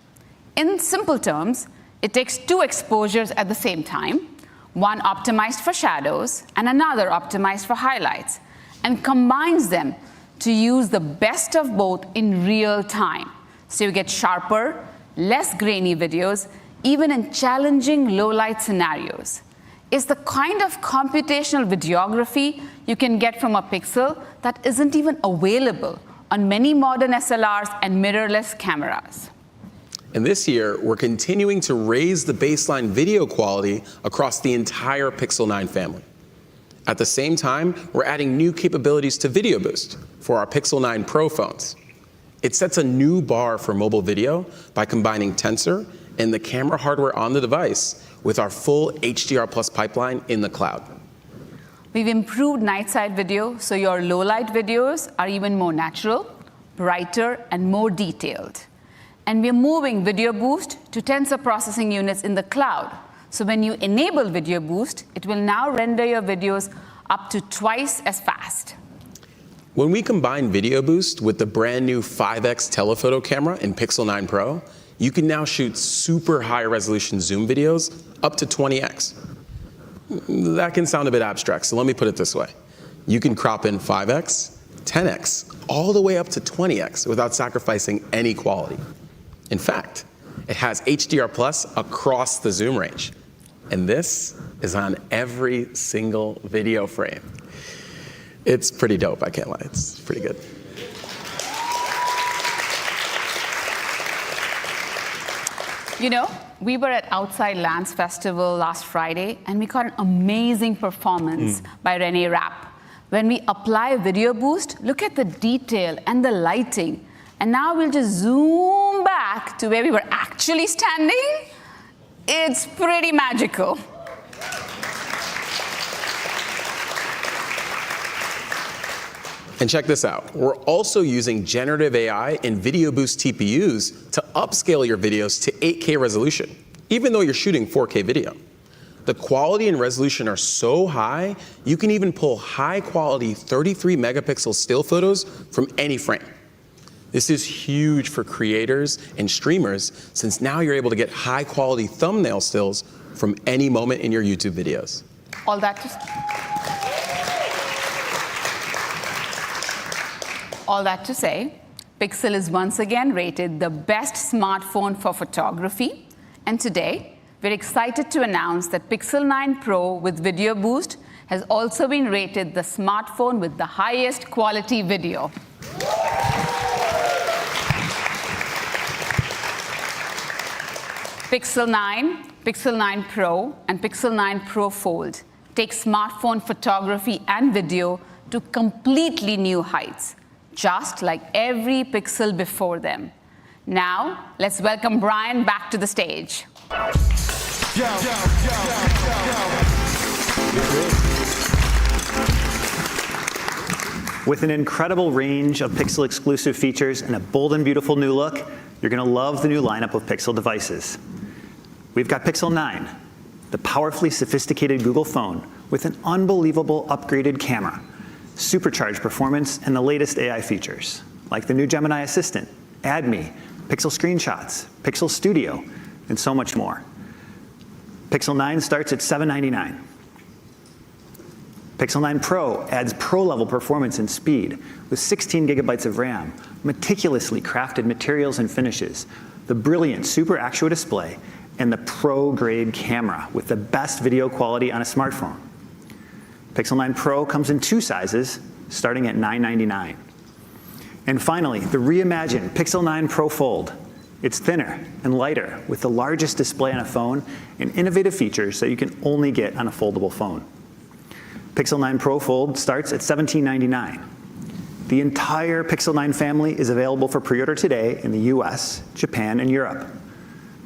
In simple terms, it takes two exposures at the same time, one optimized for shadows and another optimized for highlights, and combines them to use the best of both in real time. So you get sharper, less grainy videos, even in challenging low-light scenarios. It's the kind of computational videography you can get from a Pixel that isn't even available on many modern SLRs and mirrorless cameras. And this year, we're continuing to raise the baseline video quality across the entire Pixel 9 family. At the same time, we're adding new capabilities to Video Boost for our Pixel 9 Pro phones. It sets a new bar for mobile video by combining Tensor and the camera hardware on the device with our full HDR+ pipeline in the cloud. We've improved night side video so your low-light videos are even more natural, brighter, and more detailed. And we're moving Video Boost to Tensor processing units in the cloud. So when you enable Video Boost, it will now render your videos up to twice as fast. When we combine Video Boost with the brand new 5x telephoto camera in Pixel 9 Pro, you can now shoot super high resolution zoom videos up to 20x. That can sound a bit abstract, so let me put it this way. You can crop in 5x, 10x, all the way up to 20x without sacrificing any quality. In fact, it has HDR Plus across the zoom range. And this is on every single video frame. It's pretty dope, I can't lie. It's pretty good. You know, we were at Outside Lands Festival last Friday, and we got an amazing performance by Renee Rapp. When we apply Video Boost, look at the detail and the lighting. And now we'll just zoom back to where we were actually standing. It's pretty magical. And check this out. We're also using generative AI and Video Boost TPUs to upscale your videos to 8K resolution, even though you're shooting 4K video. The quality and resolution are so high, you can even pull high-quality 33 megapixel still photos from any frame. This is huge for creators and streamers, since now you're able to get high-quality thumbnail stills from any moment in your YouTube videos. All that to say, Pixel is once again rated the best smartphone for photography. And today, we're excited to announce that Pixel 9 Pro with Video Boost has also been rated the smartphone with the highest quality video. Pixel 9, Pixel 9 Pro, and Pixel 9 Pro Fold take smartphone photography and video to completely new heights, just like every Pixel before them. Now, let's welcome Brian back to the stage. With an incredible range of Pixel-exclusive features and a bold and beautiful new look, you're going to love the new lineup of Pixel devices. We've got Pixel 9, the powerfully sophisticated Google phone with an unbelievable upgraded camera, supercharged performance, and the latest AI features, like the new Gemini Assistant, Add Me, Pixel Screenshots, Pixel Studio, and so much more. Pixel 9 starts at $799. Pixel 9 Pro adds pro-level performance and speed with 16 gigabytes of RAM, meticulously crafted materials and finishes, the brilliant Super Actua display, and the pro-grade camera with the best video quality on a smartphone. Pixel 9 Pro comes in two sizes, starting at $999. And finally, the reimagined Pixel 9 Pro Fold. It's thinner and lighter with the largest display on a phone and innovative features that you can only get on a foldable phone. Pixel 9 Pro Fold starts at $1799. The entire Pixel 9 family is available for pre-order today in the US, Japan, and Europe.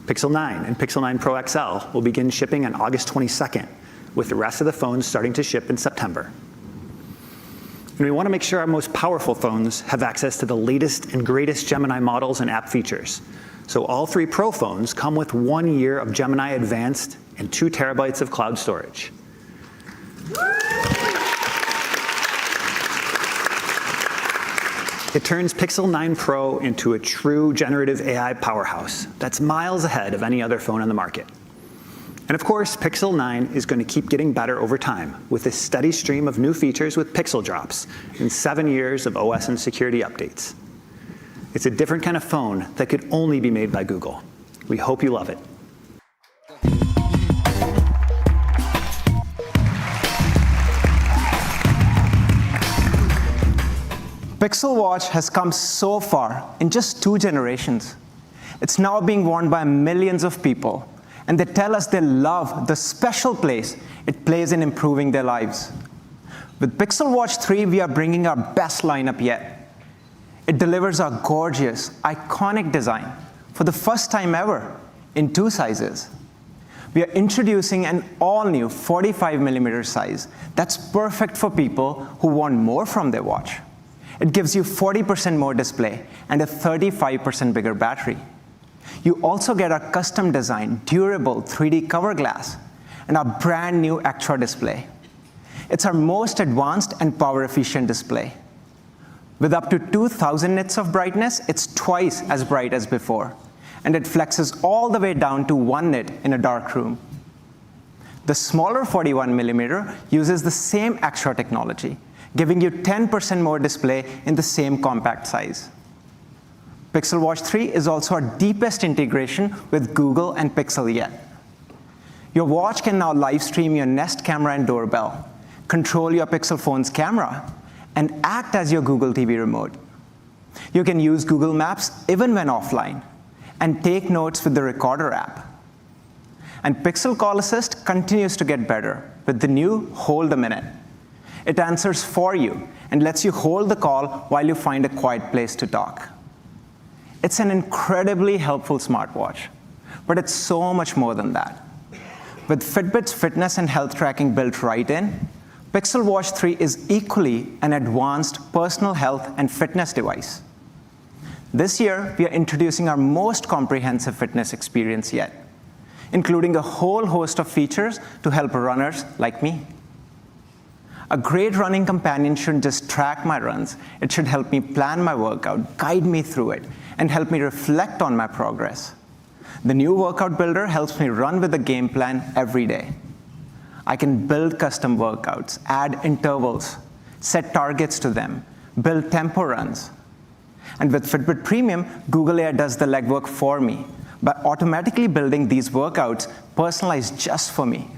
Pixel 9 and Pixel 9 Pro XL will begin shipping on August 22nd, with the rest of the phones starting to ship in September. And we want to make sure our most powerful phones have access to the latest and greatest Gemini models and app features. So all three Pro phones come with 1 year of Gemini Advanced and 2 terabytes of cloud storage. It turns Pixel 9 Pro into a true generative AI powerhouse that's miles ahead of any other phone on the market. And of course, Pixel 9 is going to keep getting better over time with a steady stream of new features with Pixel drops and 7 years of OS and security updates. It's a different kind of phone that could only be made by Google. We hope you love it. Pixel Watch has come so far in just 2 generations. It's now being worn by millions of people, and they tell us they love the special place it plays in improving their lives. With Pixel Watch 3, we are bringing our best lineup yet. It delivers a gorgeous, iconic design for the first time ever in 2 sizes. We are introducing an all-new 45mm size that's perfect for people who want more from their watch. It gives you 40% more display and a 35% bigger battery. You also get a custom-designed, durable 3D cover glass and a brand new Actua display. It's our most advanced and power-efficient display. With up to 2,000 nits of brightness, it's twice as bright as before, and it flexes all the way down to 1 nit in a dark room. The smaller 41mm uses the same Actua technology, giving you 10% more display in the same compact size. Pixel Watch 3 is also our deepest integration with Google and Pixel yet. Your watch can now live stream your Nest camera and doorbell, control your Pixel phone's camera, and act as your Google TV remote. You can use Google Maps even when offline, and take notes with the Recorder app. And Pixel Call Assist continues to get better with the new Hold a Minute. It answers for you and lets you hold the call while you find a quiet place to talk. It's an incredibly helpful smartwatch, but it's so much more than that. With Fitbit's fitness and health tracking built right in, Pixel Watch 3 is equally an advanced personal health and fitness device. This year, we are introducing our most comprehensive fitness experience yet, including a whole host of features to help runners like me. A great running companion shouldn't just track my runs. It should help me plan my workout, guide me through it, and help me reflect on my progress. The new Workout Builder helps me run with a game plan every day. I can build custom workouts, add intervals, set targets to them, build tempo runs. And with Fitbit Premium, Google AI does the legwork for me by automatically building these workouts personalized just for me.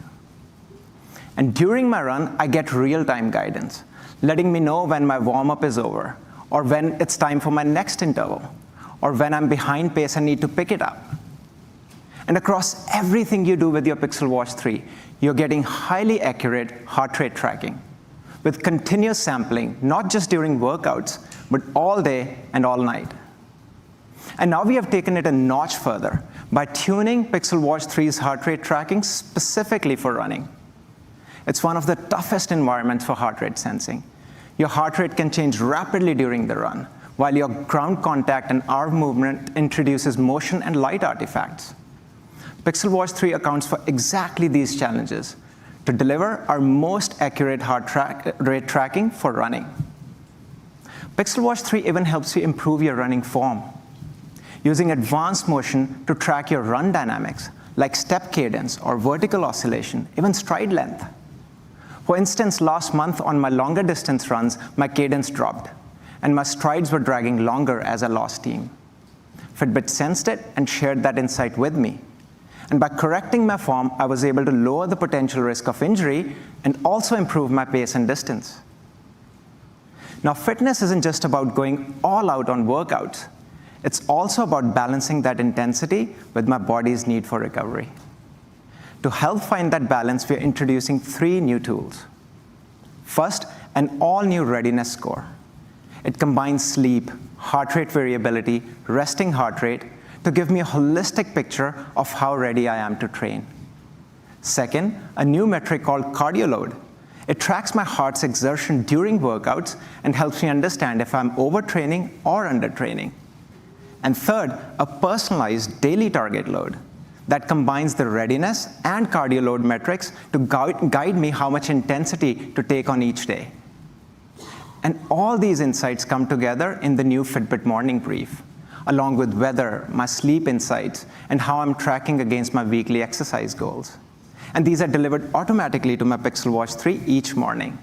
And during my run, I get real-time guidance, letting me know when my warm-up is over, or when it's time for my next interval, or when I'm behind pace and need to pick it up. And across everything you do with your Pixel Watch 3, you're getting highly accurate heart rate tracking, with continuous sampling, not just during workouts, but all day and all night. And now we have taken it a notch further by tuning Pixel Watch 3's heart rate tracking specifically for running. It's one of the toughest environments for heart rate sensing. Your heart rate can change rapidly during the run, while your ground contact and arm movement introduces motion and light artifacts. Pixel Watch 3 accounts for exactly these challenges to deliver our most accurate heart rate tracking for running. Pixel Watch 3 even helps you improve your running form, using advanced motion to track your run dynamics, like step cadence or vertical oscillation, even stride length. For instance, last month on my longer distance runs, my cadence dropped, and my strides were dragging longer as I lost steam. Fitbit sensed it and shared that insight with me. And by correcting my form, I was able to lower the potential risk of injury and also improve my pace and distance. Now, fitness isn't just about going all out on workouts. It's also about balancing that intensity with my body's need for recovery. To help find that balance, we're introducing 3 new tools. First, an all-new readiness score. It combines sleep, heart rate variability, resting heart rate to give me a holistic picture of how ready I am to train. Second, a new metric called cardio load. It tracks my heart's exertion during workouts and helps me understand if I'm overtraining or undertraining. And third, a personalized daily target load that combines the readiness and cardio load metrics to guide me how much intensity to take on each day. And all these insights come together in the new Fitbit Morning Brief, along with weather, my sleep insights, and how I'm tracking against my weekly exercise goals. And these are delivered automatically to my Pixel Watch 3 each morning.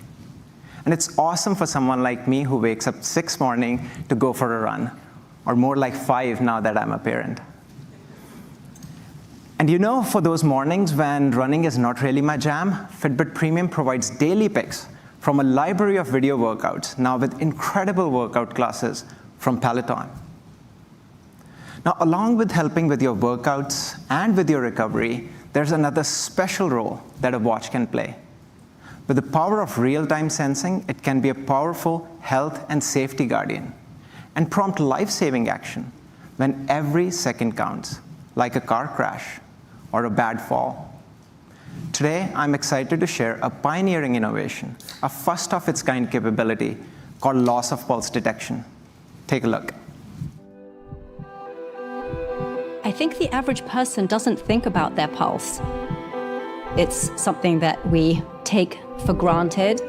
And it's awesome for someone like me who wakes up 6 morning to go for a run, or more like 5 now that I'm a parent. And you know, for those mornings when running is not really my jam, Fitbit Premium provides daily picks from a library of video workouts, now with incredible workout classes from Peloton. Now, along with helping with your workouts and with your recovery, there's another special role that a watch can play. With the power of real-time sensing, it can be a powerful health and safety guardian and prompt life-saving action when every second counts, like a car crash or a bad fall. Today, I'm excited to share a pioneering innovation, a first-of-its-kind capability called loss of pulse detection. Take a look. I think the average person doesn't think about their pulse. It's something that we take for granted.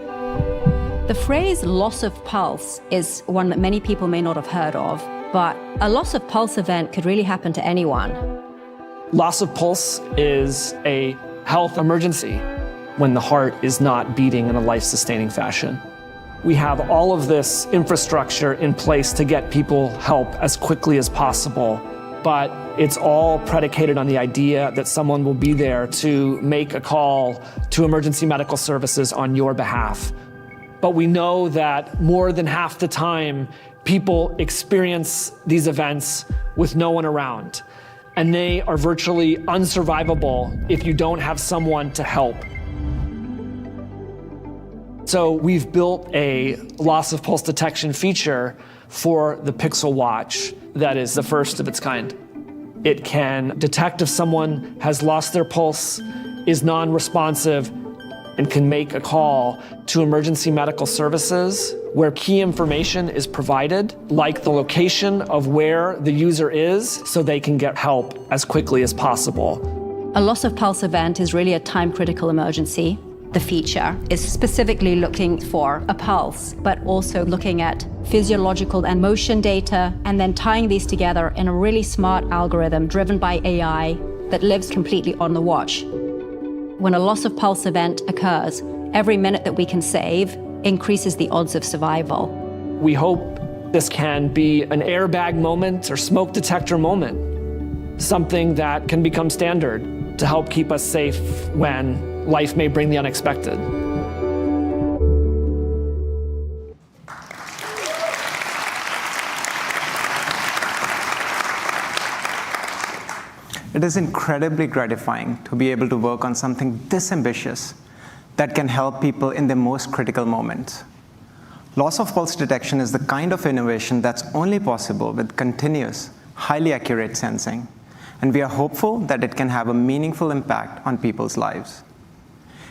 The phrase loss of pulse is one that many people may not have heard of, but a loss of pulse event could really happen to anyone. Loss of pulse is a health emergency when the heart is not beating in a life-sustaining fashion. We have all of this infrastructure in place to get people help as quickly as possible, but it's all predicated on the idea that someone will be there to make a call to emergency medical services on your behalf. But we know that more than half the time, people experience these events with no one around, and they are virtually unsurvivable if you don't have someone to help. So we've built a loss of pulse detection feature for the Pixel Watch that is the first of its kind. It can detect if someone has lost their pulse, is non-responsive, and can make a call to emergency medical services where key information is provided, like the location of where the user is, so they can get help as quickly as possible. A loss of pulse event is really a time-critical emergency. The feature is specifically looking for a pulse, but also looking at physiological and motion data, and then tying these together in a really smart algorithm driven by AI that lives completely on the watch. When a loss of pulse event occurs, every minute that we can save increases the odds of survival. We hope this can be an airbag moment or smoke detector moment, something that can become standard to help keep us safe when life may bring the unexpected. It is incredibly gratifying to be able to work on something this ambitious that can help people in their most critical moments. Loss of pulse detection is the kind of innovation that's only possible with continuous, highly accurate sensing, and we are hopeful that it can have a meaningful impact on people's lives.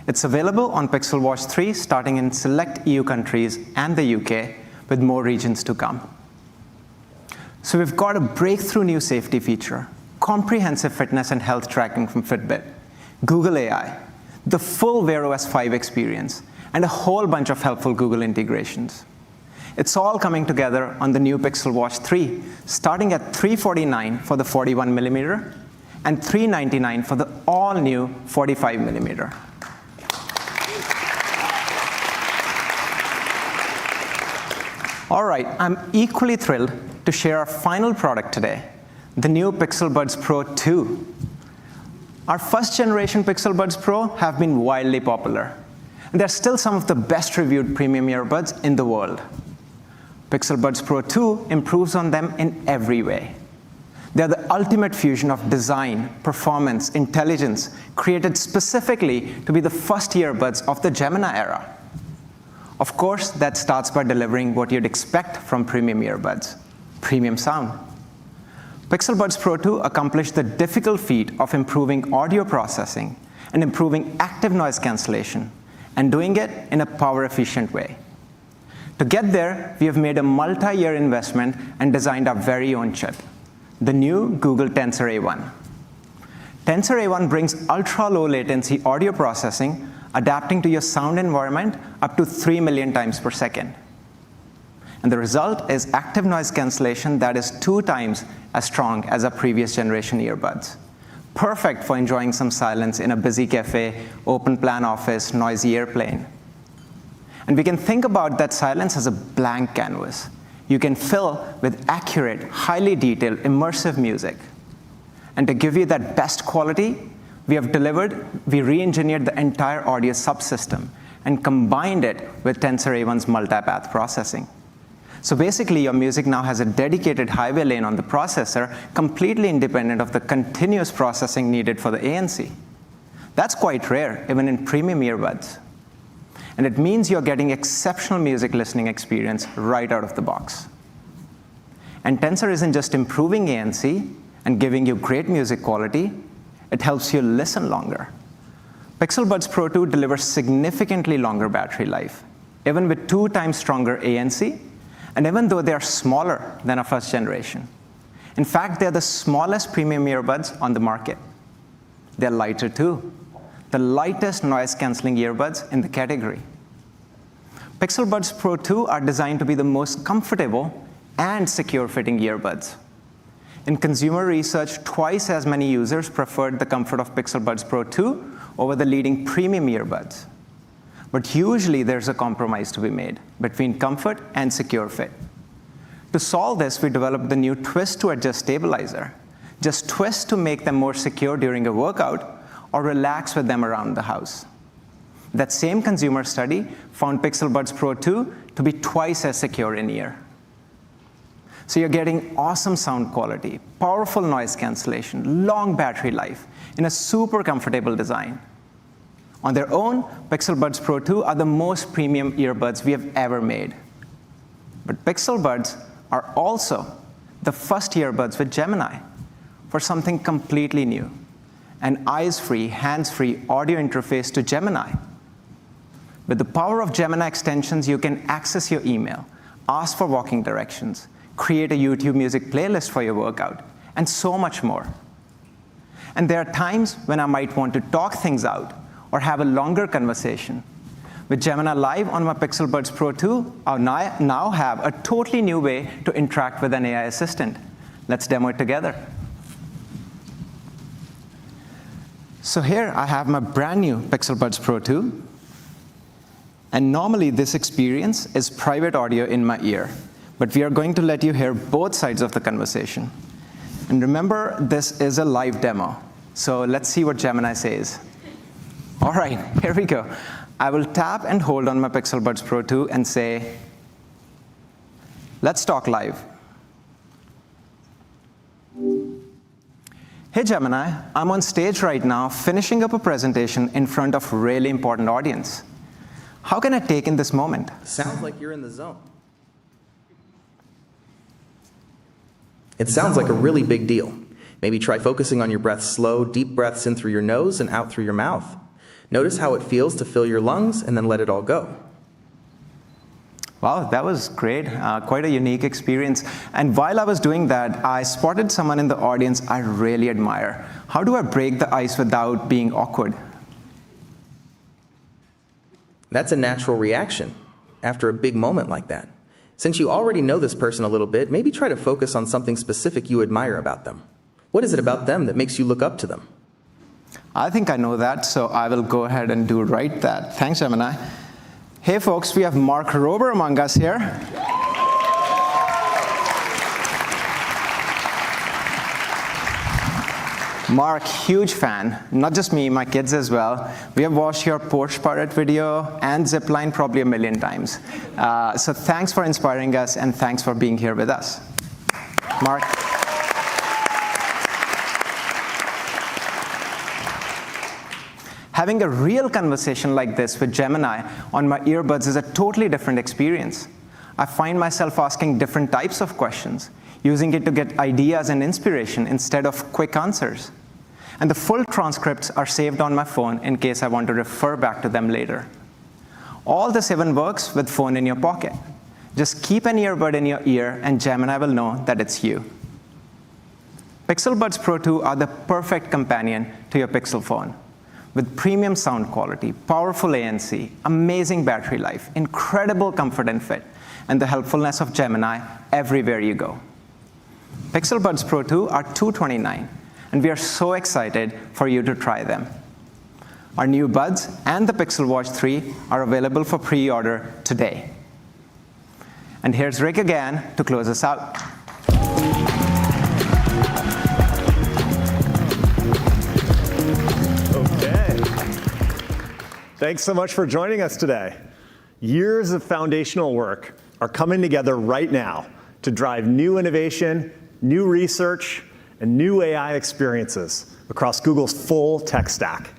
It's available on Pixel Watch 3 starting in select EU countries and the UK, with more regions to come. So we've got a breakthrough new safety feature, comprehensive fitness and health tracking from Fitbit, Google AI, the full Wear OS 5 experience, and a whole bunch of helpful Google integrations. It's all coming together on the new Pixel Watch 3, starting at $349 for the 41mm and $399 for the all-new 45mm. All right, I'm equally thrilled to share our final product today, the new Pixel Buds Pro 2. Our first generation Pixel Buds Pro have been wildly popular, and they're still some of the best reviewed premium earbuds in the world. Pixel Buds Pro 2 improves on them in every way. They're the ultimate fusion of design, performance, intelligence, created specifically to be the first earbuds of the Gemini era. Of course, that starts by delivering what you'd expect from premium earbuds, premium sound. Pixel Buds Pro 2 accomplished the difficult feat of improving audio processing and improving active noise cancellation, and doing it in a power-efficient way. To get there, we have made a multi-year investment and designed our very own chip, the new Google Tensor A1. Tensor A1 brings ultra-low latency audio processing, adapting to your sound environment up to 3 million times per second. And the result is active noise cancellation that is 2 times as strong as our previous generation earbuds. Perfect for enjoying some silence in a busy cafe, open plan office, noisy airplane. And we can think about that silence as a blank canvas you can fill with accurate, highly detailed, immersive music. And to give you that best quality, we re-engineered the entire audio subsystem and combined it with Tensor A1's multipath processing. So basically, your music now has a dedicated highway lane on the processor, completely independent of the continuous processing needed for the ANC. That's quite rare, even in premium earbuds. And it means you're getting exceptional music listening experience right out of the box. And Tensor isn't just improving ANC and giving you great music quality, it helps you listen longer. Pixel Buds Pro 2 delivers significantly longer battery life, even with 2 times stronger ANC, and even though they are smaller than our first generation. In fact, they're the smallest premium earbuds on the market. They're lighter too, the lightest noise-canceling earbuds in the category. Pixel Buds Pro 2 are designed to be the most comfortable and secure-fitting earbuds. In consumer research, twice as many users preferred the comfort of Pixel Buds Pro 2 over the leading premium earbuds. But usually there's a compromise to be made between comfort and secure fit. To solve this, we developed the new twist to adjust stabilizer. Just twist to make them more secure during a workout or relax with them around the house. That same consumer study found Pixel Buds Pro 2 to be twice as secure in ear. So you're getting awesome sound quality, powerful noise cancellation, long battery life in a super comfortable design. On their own, Pixel Buds Pro 2 are the most premium earbuds we have ever made. But Pixel Buds are also the first earbuds with Gemini for something completely new, an eyes-free, hands-free audio interface to Gemini. With the power of Gemini extensions, you can access your email, ask for walking directions, create a YouTube music playlist for your workout, and so much more. And there are times when I might want to talk things out or have a longer conversation. With Gemini Live on my Pixel Buds Pro 2, I now have a totally new way to interact with an AI assistant. Let's demo it together. So here I have my brand new Pixel Buds Pro 2. And normally this experience is private audio in my ear. But we are going to let you hear both sides of the conversation. And remember, this is a live demo. So let's see what Gemini says. All right, here we go. I will tap and hold on my Pixel Buds Pro 2 and say, let's talk live. Hey Gemini, I'm on stage right now finishing up a presentation in front of a really important audience. How can I take in this moment? Sounds like you're in the zone. It sounds like a really big deal. Maybe try focusing on your breath slow, deep breaths in through your nose and out through your mouth. Notice how it feels to fill your lungs and then let it all go. Wow, that was great. Quite a unique experience. And while I was doing that, I spotted someone in the audience I really admire. How do I break the ice without being awkward? That's a natural reaction after a big moment like that. Since you already know this person a little bit, maybe try to focus on something specific you admire about them. What is it about them that makes you look up to them? I think I know that, so I will go ahead and do right that. Thanks, Gemini. Hey, folks, we have Mark Rober among us here. Mark, huge fan. Not just me, my kids as well. We have watched your Porsche Pirate video and Zipline probably 1,000,000 times. So thanks for inspiring us, and thanks for being here with us. Mark. Having a real conversation like this with Gemini on my earbuds is a totally different experience. I find myself asking different types of questions, using it to get ideas and inspiration instead of quick answers. And the full transcripts are saved on my phone in case I want to refer back to them later. All this even works with phone in your pocket. Just keep an earbud in your ear and Gemini will know that it's you. Pixel Buds Pro 2 are the perfect companion to your Pixel phone. With premium sound quality, powerful ANC, amazing battery life, incredible comfort and fit, and the helpfulness of Gemini everywhere you go. Pixel Buds Pro 2 are $229, and we are so excited for you to try them. Our new buds and the Pixel Watch 3 are available for pre-order today. And here's Rick again to close us out. Thanks so much for joining us today. Years of foundational work are coming together right now to drive new innovation, new research, and new AI experiences across Google's full tech stack.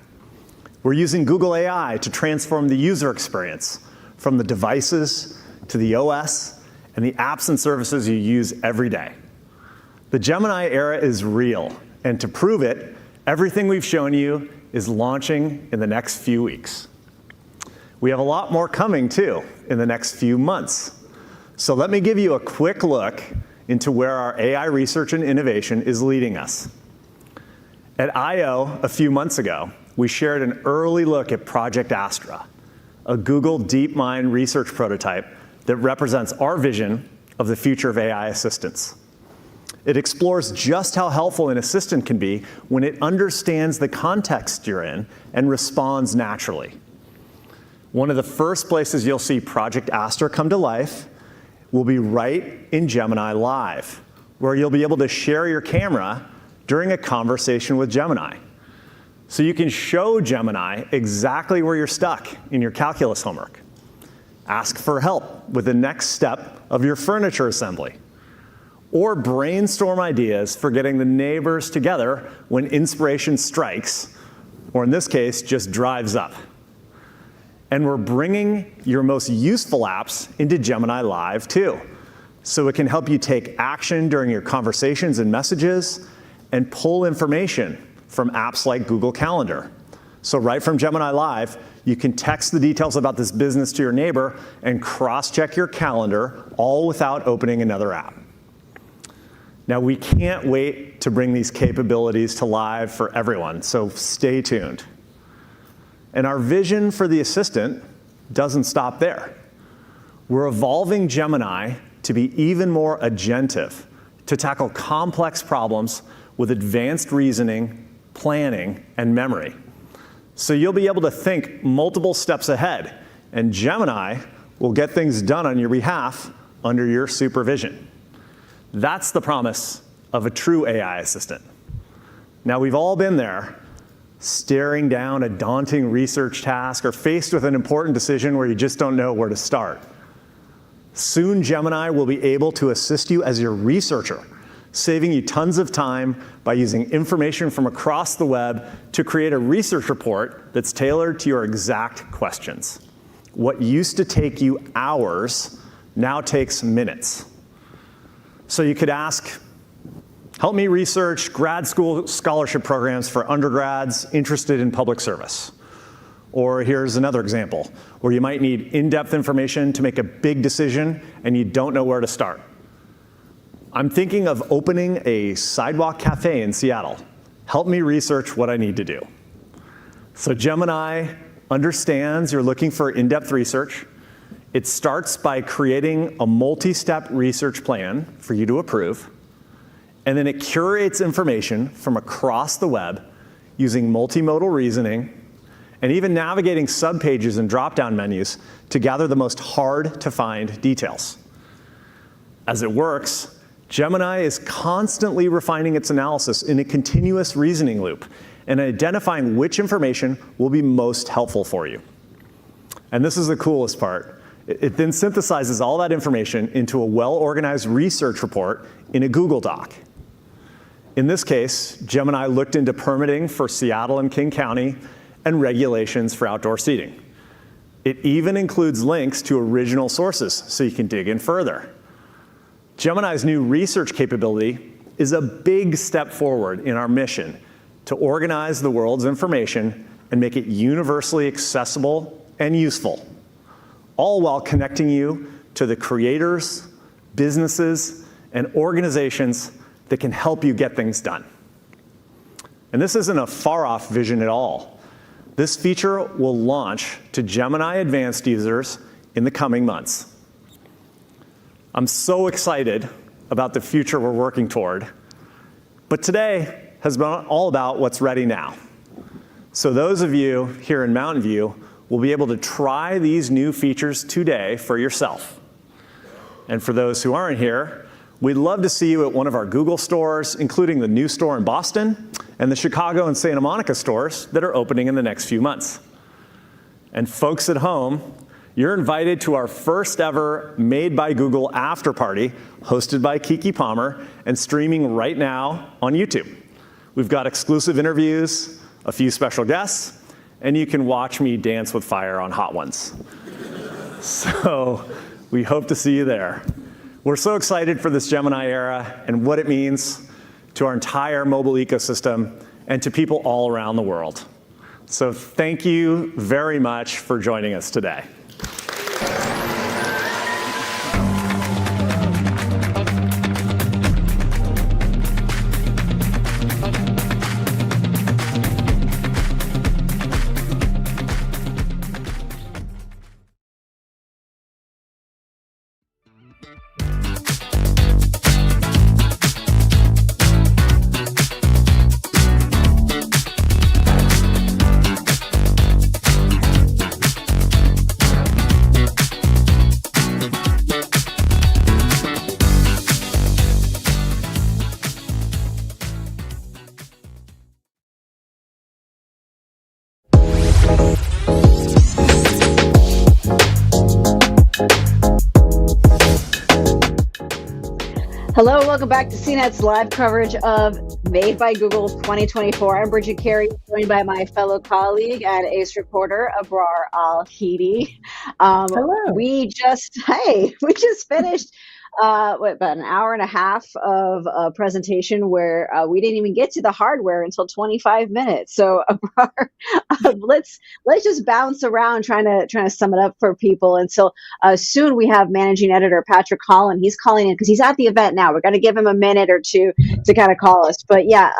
We're using Google AI to transform the user experience from the devices to the OS and the apps and services you use every day. The Gemini era is real, and to prove it, everything we've shown you is launching in the next few weeks. We have a lot more coming, too, in the next few months. So let me give you a quick look into where our AI research and innovation is leading us. At I/O a few months ago, we shared an early look at Project Astra, a Google DeepMind research prototype that represents our vision of the future of AI assistants. It explores just how helpful an assistant can be when it understands the context you're in and responds naturally. One of the first places you'll see Project Aster come to life will be right in Gemini Live, where you'll be able to share your camera during a conversation with Gemini. So you can show Gemini exactly where you're stuck in your calculus homework. Ask for help with the next step of your furniture assembly. Or brainstorm ideas for getting the neighbors together when inspiration strikes, or in this case, just drives up. And we're bringing your most useful apps into Gemini Live too, so it can help you take action during your conversations and messages and pull information from apps like Google Calendar. So right from Gemini Live, you can text the details about this business to your neighbor and cross-check your calendar, all without opening another app. Now, we can't wait to bring these capabilities to live for everyone, so stay tuned. And our vision for the assistant doesn't stop there. We're evolving Gemini to be even more agentive, to tackle complex problems with advanced reasoning, planning, and memory. So you'll be able to think multiple steps ahead, and Gemini will get things done on your behalf under your supervision. That's the promise of a true AI assistant. Now, we've all been there, staring down a daunting research task or faced with an important decision where you just don't know where to start. Soon, Gemini will be able to assist you as your researcher, saving you tons of time by using information from across the web to create a research report that's tailored to your exact questions. What used to take you hours now takes minutes. So you could ask, help me research grad school scholarship programs for undergrads interested in public service. Or here's another example, where you might need in-depth information to make a big decision and you don't know where to start. I'm thinking of opening a sidewalk cafe in Seattle. Help me research what I need to do. So Gemini understands you're looking for in-depth research. It starts by creating a multi-step research plan for you to approve, and then it curates information from across the web using multimodal reasoning and even navigating subpages and drop-down menus to gather the most hard-to-find details. As it works, Gemini is constantly refining its analysis in a continuous reasoning loop and identifying which information will be most helpful for you. And this is the coolest part. It then synthesizes all that information into a well-organized research report in a Google Doc. In this case, Gemini looked into permitting for Seattle and King County and regulations for outdoor seating. It even includes links to original sources so you can dig in further. Gemini's new research capability is a big step forward in our mission to organize the world's information and make it universally accessible and useful, all while connecting you to the creators, businesses, and organizations that can help you get things done. And this isn't a far-off vision at all. This feature will launch to Gemini Advanced users in the coming months. I'm so excited about the future we're working toward, but today has been all about what's ready now. So those of you here in Mountain View will be able to try these new features today for yourself. And for those who aren't here, we'd love to see you at one of our Google stores, including the new store in Boston and the Chicago and Santa Monica stores that are opening in the next few months. And folks at home, you're invited to our first ever Made by Google after party, hosted by Kiki Palmer and streaming right now on YouTube. We've got exclusive interviews, a few special guests, and you can watch me dance with fire on Hot Ones. So we hope to see you there. We're so excited for this Gemini era and what it means to our entire mobile ecosystem and to people all around the world. So thank you very much for joining us today. Hello, welcome back to CNET's live coverage of Made by Google 2024. I'm Bridget Carey, joined by my fellow colleague and ace reporter, Abrar Al-Hidi. Hello. We just finished about an hour and a half of a presentation where we didn't even get to the hardware until 25 minutes. So Abrar, let's just bounce around trying to sum it up for people until soon we have managing editor Patrick Holland. He's calling in because he's at the event now. We're going to give him a minute or two to kind of call us. But yeah,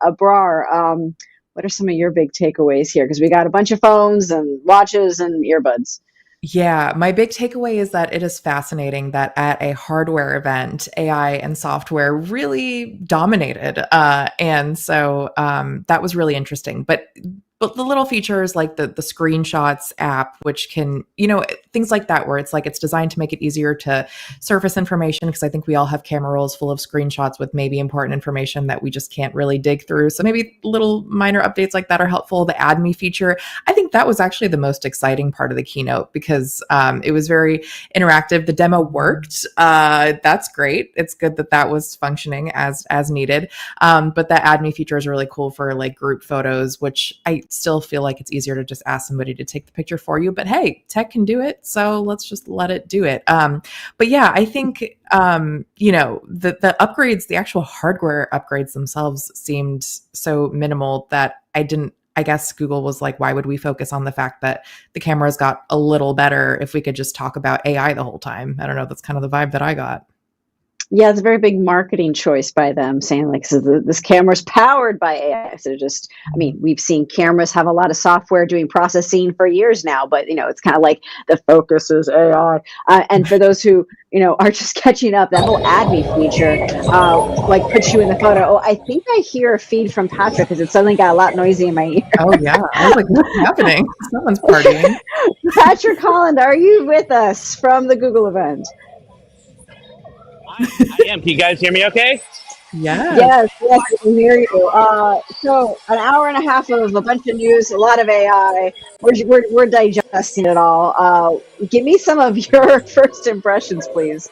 Abrar, what are some of your big takeaways here? Because we got a bunch of phones and watches and earbuds. Yeah, my big takeaway is that it is fascinating that at a hardware event, AI and software really dominated. And so that was really interesting. But the little features like the screenshots app, which can, things like that, where it's designed to make it easier to surface information, because I think we all have camera rolls full of screenshots with maybe important information that we just can't really dig through. So maybe little minor updates like that are helpful. The Add Me feature, I think that was actually the most exciting part of the keynote because it was very interactive. The demo worked. That's great. It's good that was functioning as needed. But that Add Me feature is really cool for like group photos, which I still feel like it's easier to just ask somebody to take the picture for you, but hey, tech can do it, so let's just let it do it. But yeah, I think the upgrades, the actual hardware upgrades themselves seemed so minimal that I guess Google was like, why would we focus on the fact that the cameras got a little better if we could just talk about AI the whole time? I don't know, that's kind of the vibe that I got. Yeah, it's a very big marketing choice by them, saying like, so this camera's powered by AI. So we've seen cameras have a lot of software doing processing for years now, but it's kind of like the focus is AI. And for those who are just catching up, that whole Add Me feature, puts you in the photo. Oh, I think I hear a feed from Patrick because it suddenly got a lot noisy in my ear. Oh yeah, I was like, what's happening? Someone's partying. Patrick Holland, are you with us from the Google event? I am. Can you guys hear me okay? Yes, I can hear you. So an hour and a half of a bunch of news, a lot of AI. We're digesting it all. Give me some of your first impressions, please.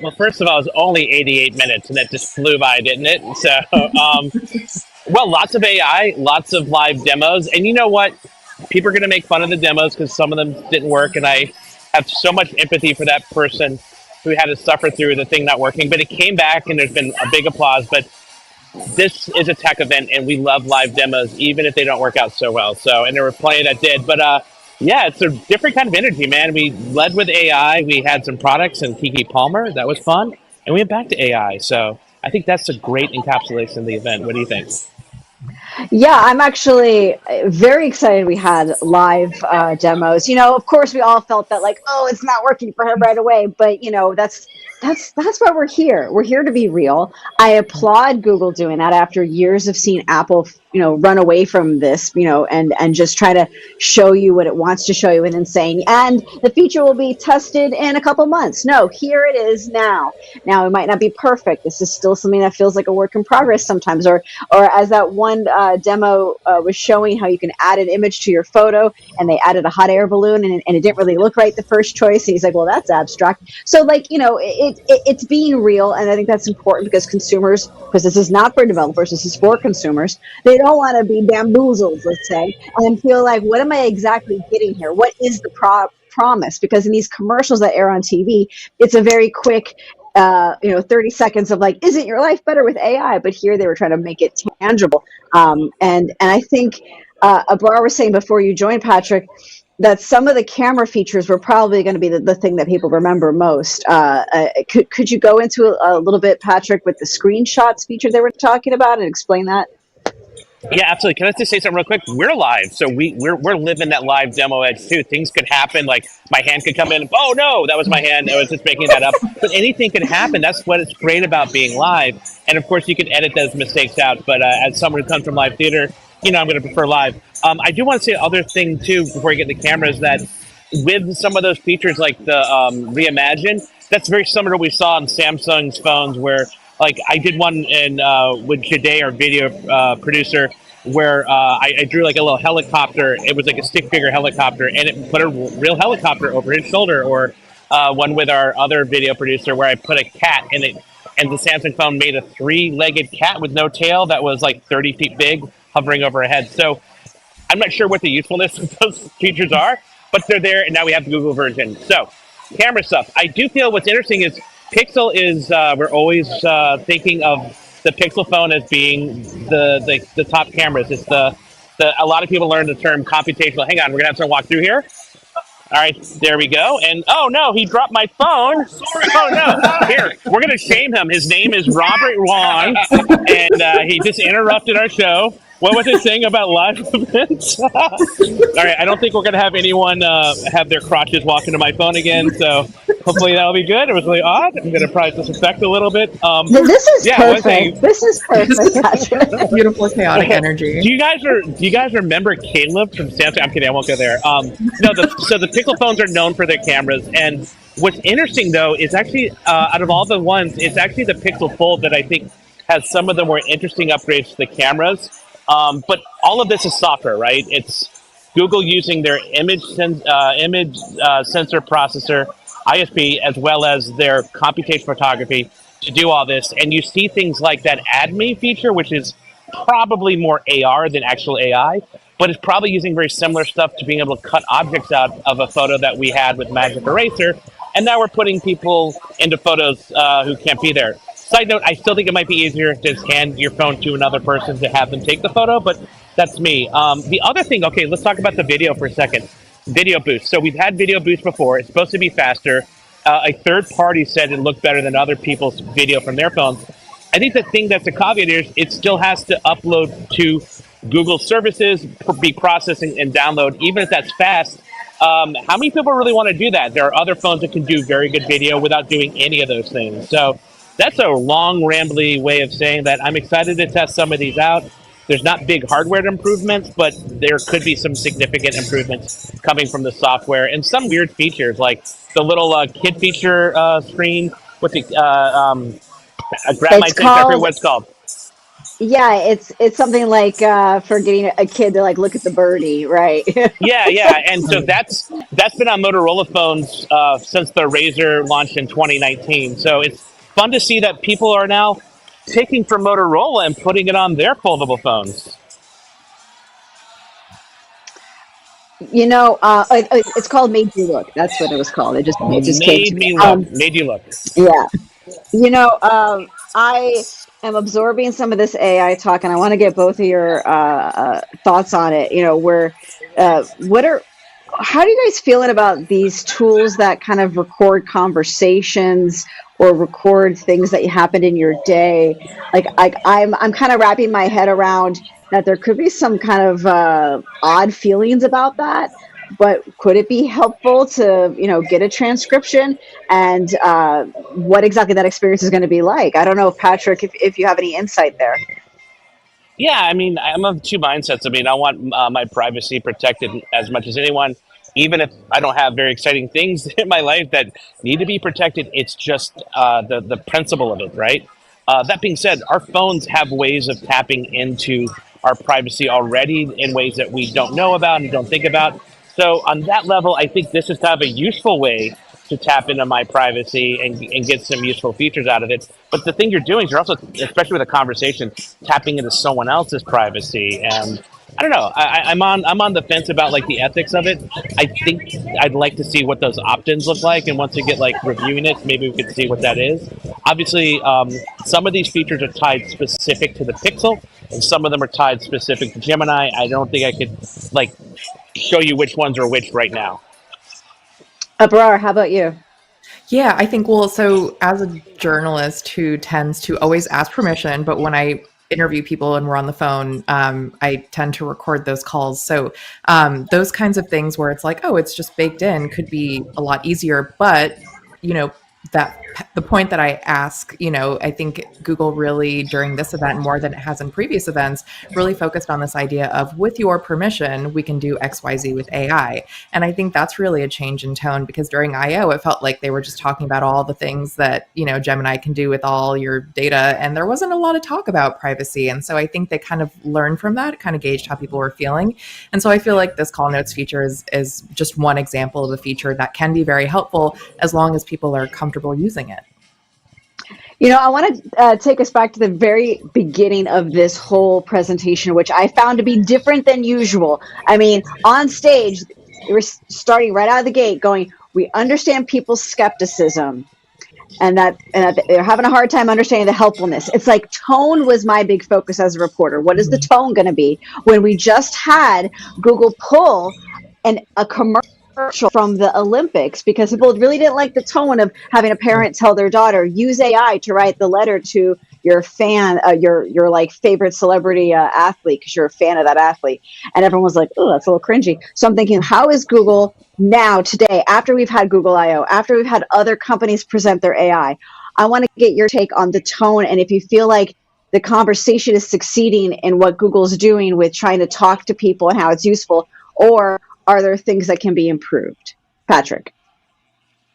Well, first of all, it was only 88 minutes, and that just flew by, didn't it? So, well, lots of AI, lots of live demos. And you know what? People are going to make fun of the demos because some of them didn't work, and I have so much empathy for that person who had to suffer through the thing not working, but it came back and there's been a big applause. But this is a tech event and we love live demos, even if they don't work out so well. So, and there were plenty that did, but yeah, it's a different kind of energy, man. We led with AI. We had some products and Kiki Palmer. That was fun. And we went back to AI. So I think that's a great encapsulation of the event. What do you think? Yeah, I'm actually very excited we had live demos. Of course, we all felt that like, oh, it's not working for him right away. But, that's why we're here. We're here to be real. I applaud Google doing that after years of seeing Apple, run away from this, and just try to show you what it wants to show you and then saying, and the feature will be tested in a couple months. No, here it is now. Now, it might not be perfect. This is still something that feels like a work in progress sometimes, or as that one demo was showing how you can add an image to your photo and they added a hot air balloon and it didn't really look right the first choice. And he's like, well, that's abstract. So it's being real. And I think that's important because consumers, because this is not for developers, this is for consumers. They don't want to be bamboozled, let's say, and feel like, what am I exactly getting here? What is the promise? Because in these commercials that air on TV, it's a very quick 30 seconds of like, isn't your life better with AI? But here they were trying to make it tangible. And I think Abrar was saying before you joined, Patrick, that some of the camera features were probably going to be the thing that people remember most. Could you go into a little bit, Patrick, with the screenshots feature they were talking about and explain that? Yeah, absolutely. Can I just say something real quick? We're live, so we're living that live demo edge too. Things could happen, like my hand could come in. Oh no, that was my hand. I was just making that up. But anything could happen. That's what it's great about being live. And of course, you can edit those mistakes out. But as someone who comes from live theater, I'm going to prefer live. I do want to say other thing too before you get the cameras that with some of those features like the Reimagine, that's very similar to what we saw on Samsung's phones where. Like I did one in with Jade, our video producer, where I drew like a little helicopter. It was like a stick figure helicopter, and it put a real helicopter over his shoulder. Or one with our other video producer where I put a cat in it, and the Samsung phone made a 3-legged cat with no tail that was like 30 feet big, hovering over our head. So I'm not sure what the usefulness of those features are, but they're there, and now we have the Google version. So camera stuff. I do feel what's interesting is Pixel is, we're always thinking of the Pixel phone as being the top cameras. It's a lot of people learn the term computational. Hang on, we're gonna have to walk through here. All right, there we go. And oh no, he dropped my phone. Oh no, here, we're gonna shame him. His name is Robert Wong, and he just interrupted our show. What was it saying about live events? All right, I don't think we're going to have anyone have their crotches walk into my phone again, so hopefully that'll be good. It was really odd. I'm going to probably disinfect a little bit. This is perfect. This is perfect. Beautiful chaotic energy. Do you guys remember Caleb from Samsung? I'm kidding. I won't go there. So the Pixel phones are known for their cameras, and what's interesting though is actually out of all the ones, it's actually the Pixel Fold that I think has some of the more interesting upgrades to the cameras. But all of this is software, right? It's Google using their image sensor processor, ISP, as well as their computational photography to do all this. And you see things like that Add Me feature, which is probably more AR than actual AI, but it's probably using very similar stuff to being able to cut objects out of a photo that we had with Magic Eraser. And now we're putting people into photos who can't be there. Side note, I still think it might be easier to just hand your phone to another person to have them take the photo, but that's me. The other thing, okay, let's talk about the video for a second. Video boost. So we've had video boost before. It's supposed to be faster. A third party said it looked better than other people's video from their phones. I think the thing that's a caveat is it still has to upload to Google services, be processing and download, even if that's fast. How many people really want to do that? There are other phones that can do very good video without doing any of those things. So that's a long, rambly way of saying that I'm excited to test some of these out. There's not big hardware improvements, but there could be some significant improvements coming from the software and some weird features like the little kid feature screen. What's it? Grab my thing. I forget what it's called. Yeah, it's something like for getting a kid to like look at the birdie, right? yeah, and so that's been on Motorola phones since the Razr launched in 2019. So it's fun to see that people are now taking from Motorola and putting it on their foldable phones. You know, it's called Made You Look. That's what it was called. It just made me look. Made you look. Yeah. You know, I am absorbing some of this AI talk, and I want to get both of your thoughts on it. You know, how are you guys feeling about these tools that kind of record conversations or record things that happened in your day? Like I'm kind of wrapping my head around that there could be some kind of odd feelings about that, but could it be helpful to, you know, get a transcription and what exactly that experience is going to be like? I don't know, Patrick, if you have any insight there. Yeah, I mean, I'm of two mindsets. I mean, I want my privacy protected as much as anyone, even if I don't have very exciting things in my life that need to be protected. It's just the principle of it, right? That being said, our phones have ways of tapping into our privacy already in ways that we don't know about and don't think about. So on that level, I think this is kind of a useful way to tap into my privacy and get some useful features out of it. But the thing you're doing is you're also, especially with a conversation, tapping into someone else's privacy. And I don't know, I'm on the fence about like the ethics of it. I think I'd like to see what those opt-ins look like. And once we get like reviewing it, maybe we could see what that is. Obviously, some of these features are tied specific to the Pixel, and some of them are tied specific to Gemini. I don't think I could like show you which ones are which right now. Abrar, how about you? Yeah, I think, well, so as a journalist who tends to always ask permission, but when I interview people and we're on the phone, I tend to record those calls. So those kinds of things where it's like, oh, it's just baked in could be a lot easier. But, you know, that the point that I ask, I think Google really during this event more than it has in previous events really focused on this idea of with your permission, we can do XYZ with AI. And I think that's really a change in tone because during I/O, it felt like they were just talking about all the things that, Gemini can do with all your data. And there wasn't a lot of talk about privacy. And so I think they kind of learned from that, kind of gauged how people were feeling. And so I feel like this call notes feature is just one example of a feature that can be very helpful as long as people are comfortable using it. I want to take us back to the very beginning of this whole presentation, which I found to be different than usual. I mean, on stage, they were starting right out of the gate going, we understand people's skepticism and that they're having a hard time understanding the helpfulness. It's like tone was my big focus as a reporter. What is the tone going to be when we just had Google pull a commercial from the Olympics because people really didn't like the tone of having a parent tell their daughter, use AI to write the letter to your fan, your like favorite celebrity athlete because you're a fan of that athlete. And everyone was like, oh, that's a little cringy. So I'm thinking, how is Google now today, after we've had Google I/O, after we've had other companies present their AI, I want to get your take on the tone and if you feel like the conversation is succeeding in what Google's doing with trying to talk to people and how it's useful, or are there things that can be improved? Patrick.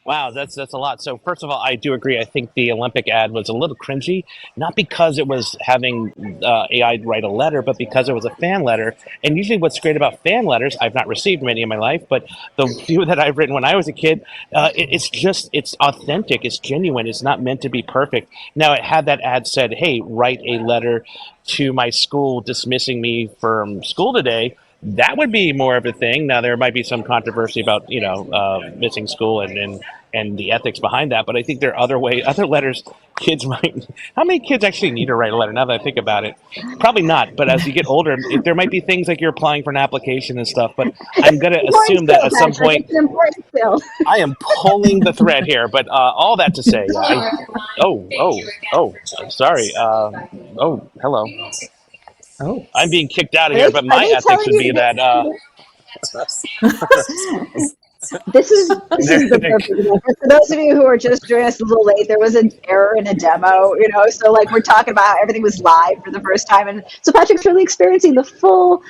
Wow, that's a lot. So first of all, I do agree. I think the Olympic ad was a little cringy, not because it was having AI write a letter, but because it was a fan letter. And usually what's great about fan letters, I've not received many in my life, but the few that I've written when I was a kid, it's authentic, it's genuine, it's not meant to be perfect. Now, it had that ad said, hey, write a letter to my school dismissing me from school today. That would be more of a thing. Now, there might be some controversy about, missing school and the ethics behind that. But I think there are other letters kids might. How many kids actually need to write a letter? Now that I think about it, probably not. But as you get older, there might be things like you're applying for an application and stuff. But I'm going to assume that at some point, I am pulling the thread here. But all that to say, sorry. Hello. Oh, I'm being kicked out of here, but my ethics would be that. This is the perfect example. For those of you who are just joining us a little late, there was an error in a demo, so like we're talking about how everything was live for the first time. And so Patrick's really experiencing the full,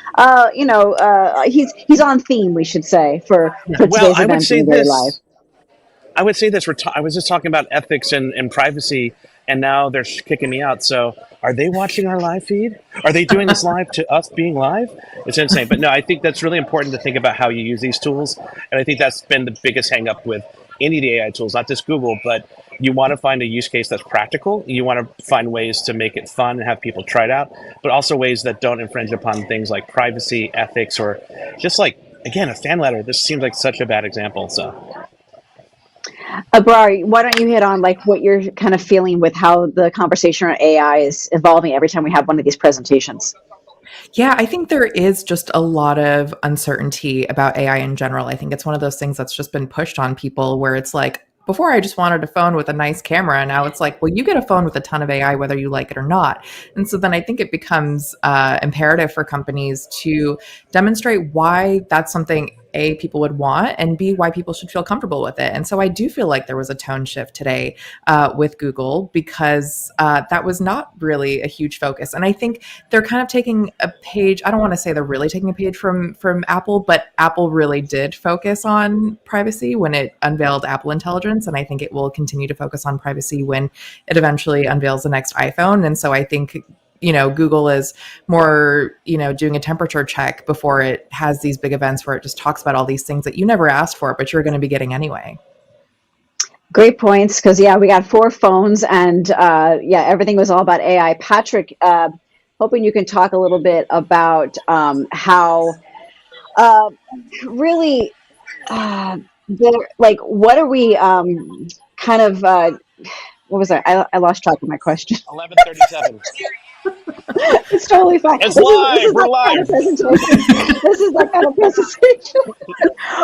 he's on theme, we should say, for today's event being very live. I would say this. I was just talking about ethics and privacy, and now they're kicking me out. So are they watching our live feed? Are they doing this live to us being live? It's insane. But no, I think that's really important to think about how you use these tools. And I think that's been the biggest hang up with any of the AI tools, not just Google, but you want to find a use case that's practical. You want to find ways to make it fun and have people try it out, but also ways that don't infringe upon things like privacy, ethics, or just like, again, a fan letter. This seems like such a bad example. So. Abrar, why don't you hit on like what you're kind of feeling with how the conversation around AI is evolving every time we have one of these presentations? Yeah, I think there is just a lot of uncertainty about AI in general. I think it's one of those things that's just been pushed on people where it's like, before I just wanted a phone with a nice camera. And now it's like, well, you get a phone with a ton of AI, whether you like it or not. And so then I think it becomes imperative for companies to demonstrate why that's something A, people would want, and B, why people should feel comfortable with it. And so I do feel like there was a tone shift today with Google because that was not really a huge focus. And I think they're kind of taking a page, I don't want to say they're really taking a page from Apple, but Apple really did focus on privacy when it unveiled Apple Intelligence. And I think it will continue to focus on privacy when it eventually unveils the next iPhone. And so I think Google is more, doing a temperature check before it has these big events where it just talks about all these things that you never asked for, but you're going to be getting anyway. Great points. Because we got 4 phones and everything was all about AI. Patrick, hoping you can talk a little bit about how really what are we what was that? I lost track of my question. 11:37. It's totally fine. It's This live. is We're that kind of live. presentation. This is that kind of presentation.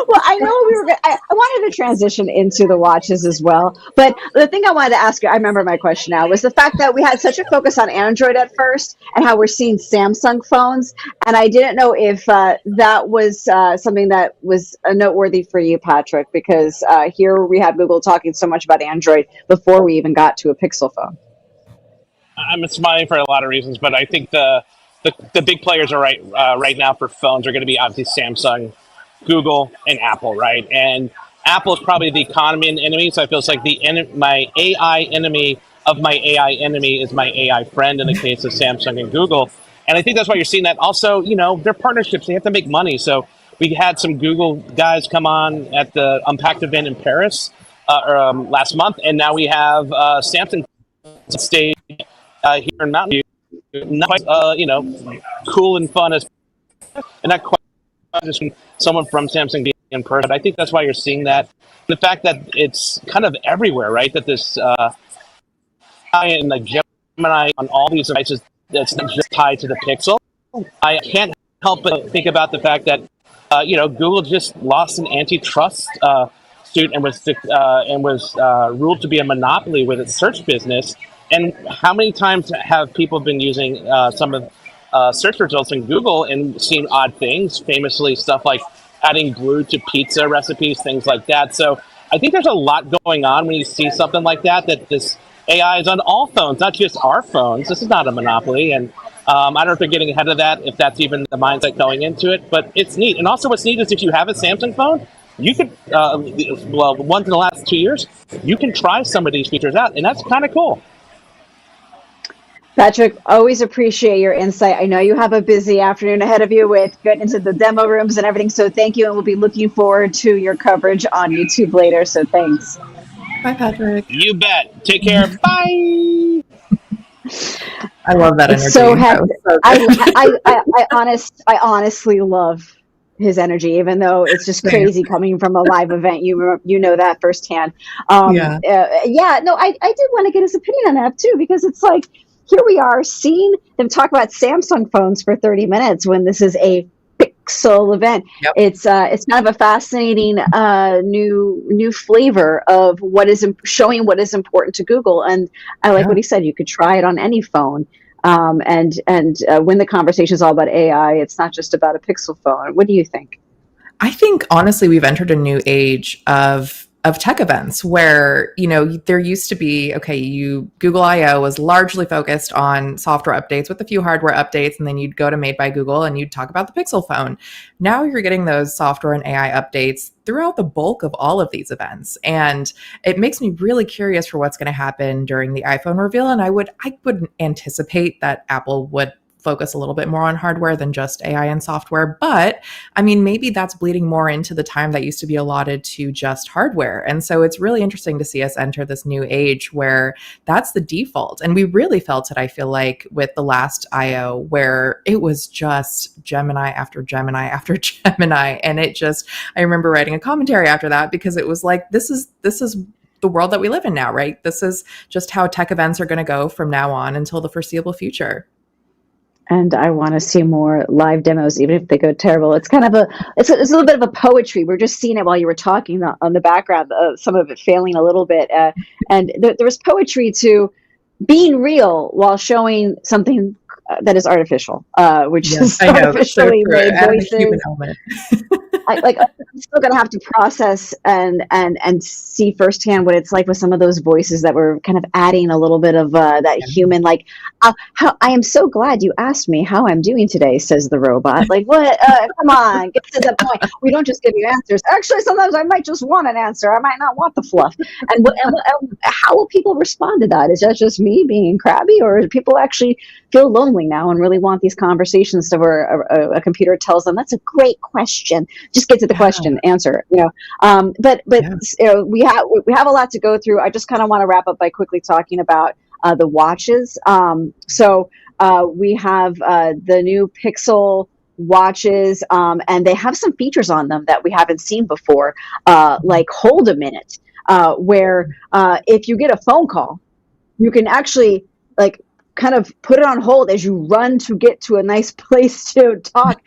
Well, I know we were. I wanted to transition into the watches as well, but the thing I wanted to ask you, I remember my question now, was the fact that we had such a focus on Android at first, and how we're seeing Samsung phones, and I didn't know if that was something that was noteworthy for you, Patrick, because here we have Google talking so much about Android before we even got to a Pixel phone. I'm smiling for a lot of reasons, but I think the big players are right now for phones are going to be obviously Samsung, Google, and Apple, right? And Apple is probably the economy enemy, so I feel it's like my AI enemy of my AI enemy is my AI friend in the case of Samsung and Google. And I think that's why you're seeing that. Also, they're partnerships; they have to make money. So we had some Google guys come on at the Unpacked event in Paris last month, and now we have Samsung stage here in Mountain View. Not quite, cool and fun as, and not quite just someone from Samsung being in person. I think that's why you're seeing that. The fact that it's kind of everywhere, right? That this and like Gemini on all these devices, that's not just tied to the Pixel. I can't help but think about the fact that Google just lost an antitrust suit and was ruled to be a monopoly with its search business. And how many times have people been using some of search results in Google and seen odd things, famously stuff like adding blue to pizza recipes, things like that. So I think there's a lot going on when you see something like that this AI is on all phones, not just our phones. This is not a monopoly. And I don't know if they're getting ahead of that, if that's even the mindset going into it, but it's neat. And also what's neat is if you have a Samsung phone, you could, the ones in the last 2 years, you can try some of these features out, and that's kind of cool. Patrick, always appreciate your insight. I know you have a busy afternoon ahead of you with getting into the demo rooms and everything, so thank you, and we'll be looking forward to your coverage on YouTube later, so thanks. Bye, Patrick. You bet. Take care. Bye. I love that energy. It's so That hectic. was so good. I honestly love his energy, even though it's just crazy coming from a live event. You know that firsthand. No, I did want to get his opinion on that too, because it's like, here we are seeing them talk about Samsung phones for 30 minutes when this is a Pixel event. Yep. It's kind of a fascinating new flavor of what is showing what is important to Google. And I like what he said. You could try it on any phone. And when the conversation is all about AI, it's not just about a Pixel phone. What do you think? I think honestly, we've entered a new age of tech events where, there used to be, Google I/O was largely focused on software updates with a few hardware updates, and then you'd go to Made by Google and you'd talk about the Pixel phone. Now you're getting those software and AI updates throughout the bulk of all of these events. And it makes me really curious for what's going to happen during the iPhone reveal. And I would anticipate that Apple would focus a little bit more on hardware than just AI and software. But I mean, maybe that's bleeding more into the time that used to be allotted to just hardware. And so it's really interesting to see us enter this new age where that's the default. And we really felt it, I feel like, with the last I/O, where it was just Gemini after Gemini after Gemini. And I remember writing a commentary after that, because it was like, this is the world that we live in now, right? This is just how tech events are going to go from now on until the foreseeable future. And I want to see more live demos, even if they go terrible. It's kind of it's a little bit of a poetry. We're just seeing it while you were talking on the background, some of it failing a little bit. And there was poetry to being real while showing something that is artificial, which is artificially made voices. I'm still going to have to process and see firsthand what it's like with some of those voices that were kind of adding a little bit of that human, like, how I am so glad you asked me how I'm doing today, says the robot. Like, what? Come on, get to the point. We don't just give you answers. Actually, sometimes I might just want an answer. I might not want the fluff. And how will people respond to that? Is that just me being crabby, or do people actually feel lonely now and really want these conversations to where a computer tells them, that's a great question, just get to the question, answer, but we have a lot to go through. I just kind of want to wrap up by quickly talking about the watches. So we have the new Pixel watches, and they have some features on them that we haven't seen before, like hold a minute, where if you get a phone call, you can actually kind of put it on hold as you run to get to a nice place to talk.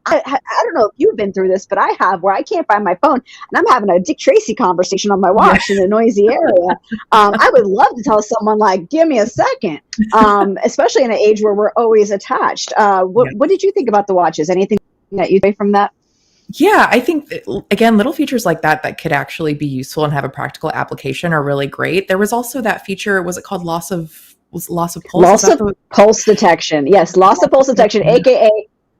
I don't know if you've been through this, but I have, where I can't find my phone and I'm having a Dick Tracy conversation on my watch in a noisy area. I would love to tell someone, like, give me a second, especially in an age where we're always attached. What did you think about the watches? Anything that you take from that? Yeah, I think, again, little features like that could actually be useful and have a practical application are really great. There was also that feature, was it called loss of pulse? Loss of pulse detection. Yes, loss of pulse detection, aka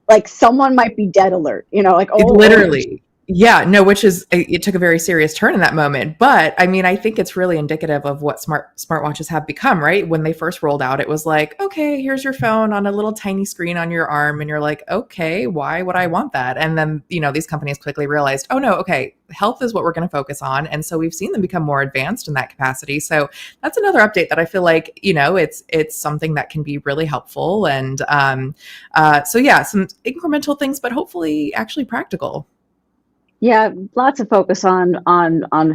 like someone might be dead alert. Like, oh, literally. Yeah, no, which is, it took a very serious turn in that moment. But I mean, I think it's really indicative of what smartwatches have become, right? When they first rolled out, it was like, okay, here's your phone on a little tiny screen on your arm. And you're like, okay, why would I want that? And then, these companies quickly realized, oh no, okay, health is what we're going to focus on. And so we've seen them become more advanced in that capacity. So that's another update that I feel like, it's something that can be really helpful. And so yeah, some incremental things, but hopefully actually practical. Yeah, lots of focus on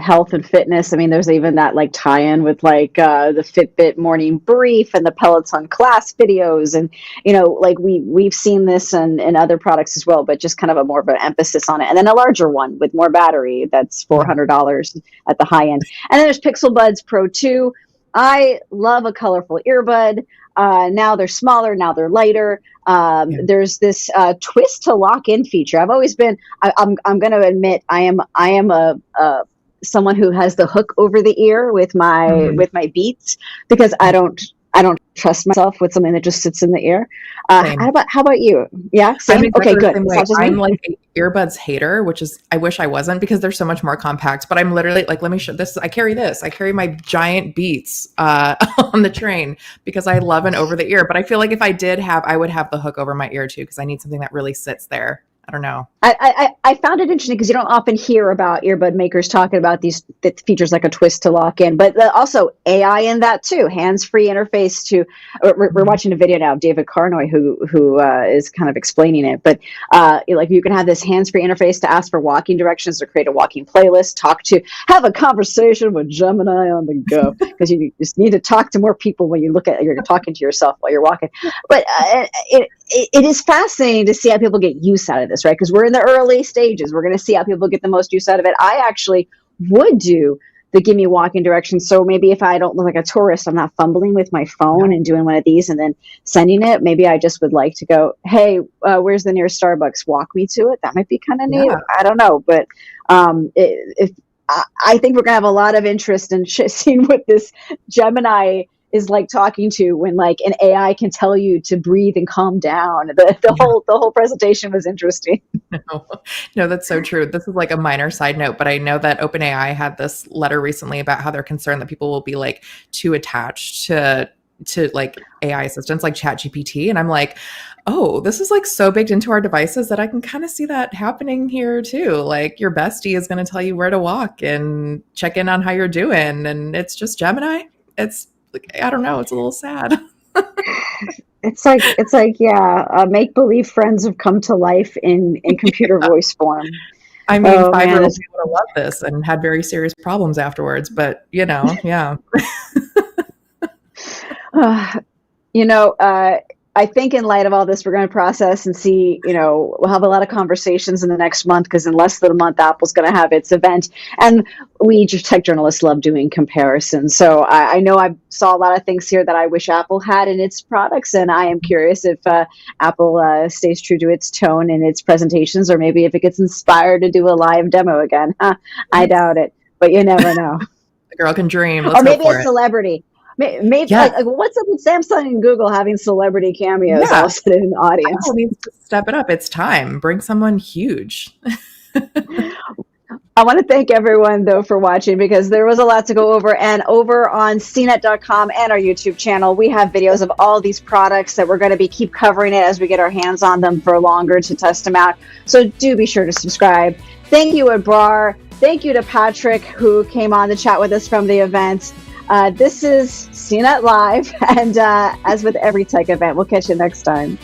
health and fitness. I mean, there's even that like tie-in with like the Fitbit morning brief and the Peloton class videos, and like we've seen this in other products as well, but just kind of a more of an emphasis on it. And then a larger one with more battery that's $400 at the high end. And then there's Pixel Buds Pro 2. I love a colorful earbud. Now they're smaller. Now they're lighter. There's this twist to lock in feature. I've always been. I'm going to admit I am a someone who has the hook over the ear with my Beats, because I don't trust myself with something that just sits in the ear. How about you? Yeah, same. Okay, good. I'm like an earbuds hater, which is, I wish I wasn't, because they're so much more compact. But I'm literally like, let me show this. I carry my giant Beats on the train because I love an over the ear. But I feel like if I did I would have the hook over my ear too, because I need something that really sits there. I don't know. I found it interesting because you don't often hear about earbud makers talking about these features like a twist to lock in, but also AI in that too, hands-free interface to. We're watching a video now of David Carnoy who is kind of explaining it, but like you can have this hands-free interface to ask for walking directions or create a walking playlist, have a conversation with Gemini on the go, because you just need to talk to more people when you're talking to yourself while you're walking. But it is fascinating to see how people get use out of this, right? Because we're in the early stages. We're going to see how people get the most use out of it. I actually would do the give me walking directions. So maybe if I don't look like a tourist, I'm not fumbling with my phone and doing one of these and then sending it. Maybe I just would like to go, hey, where's the nearest Starbucks? Walk me to it. That might be kind of neat. I don't know. But I think we're going to have a lot of interest in seeing what this Gemini is like talking to, when like an AI can tell you to breathe and calm down. The whole presentation was interesting. No, that's so true. This is like a minor side note, but I know that OpenAI had this letter recently about how they're concerned that people will be like too attached to like AI assistants like ChatGPT. And I'm like, oh, this is like so baked into our devices that I can kind of see that happening here too. Like your bestie is going to tell you where to walk and check in on how you're doing. And it's just Gemini. It's like, I don't know. It's a little sad. It's like, yeah, make-believe friends have come to life in computer voice form. I mean, 5-year-olds would have loved this and had very serious problems afterwards, but yeah. I think in light of all this, we're going to process and see, we'll have a lot of conversations in the next month, because in less than a month, Apple's going to have its event. And we tech journalists love doing comparisons. So I know I saw a lot of things here that I wish Apple had in its products. And I am curious if Apple stays true to its tone in its presentations, or maybe if it gets inspired to do a live demo again. I doubt it, but you never know. The girl can dream. Or maybe a celebrity. Maybe like what's up with Samsung and Google having celebrity cameos all sitting in the audience? Apple needs to step it up. It's time. Bring someone huge. I want to thank everyone, though, for watching, because there was a lot to go over. And over on CNET.com and our YouTube channel, we have videos of all these products that we're going to keep covering it as we get our hands on them for longer to test them out. So do be sure to subscribe. Thank you, Abrar. Thank you to Patrick, who came on to chat with us from the event. This is CNET Live, and as with every tech event, we'll catch you next time.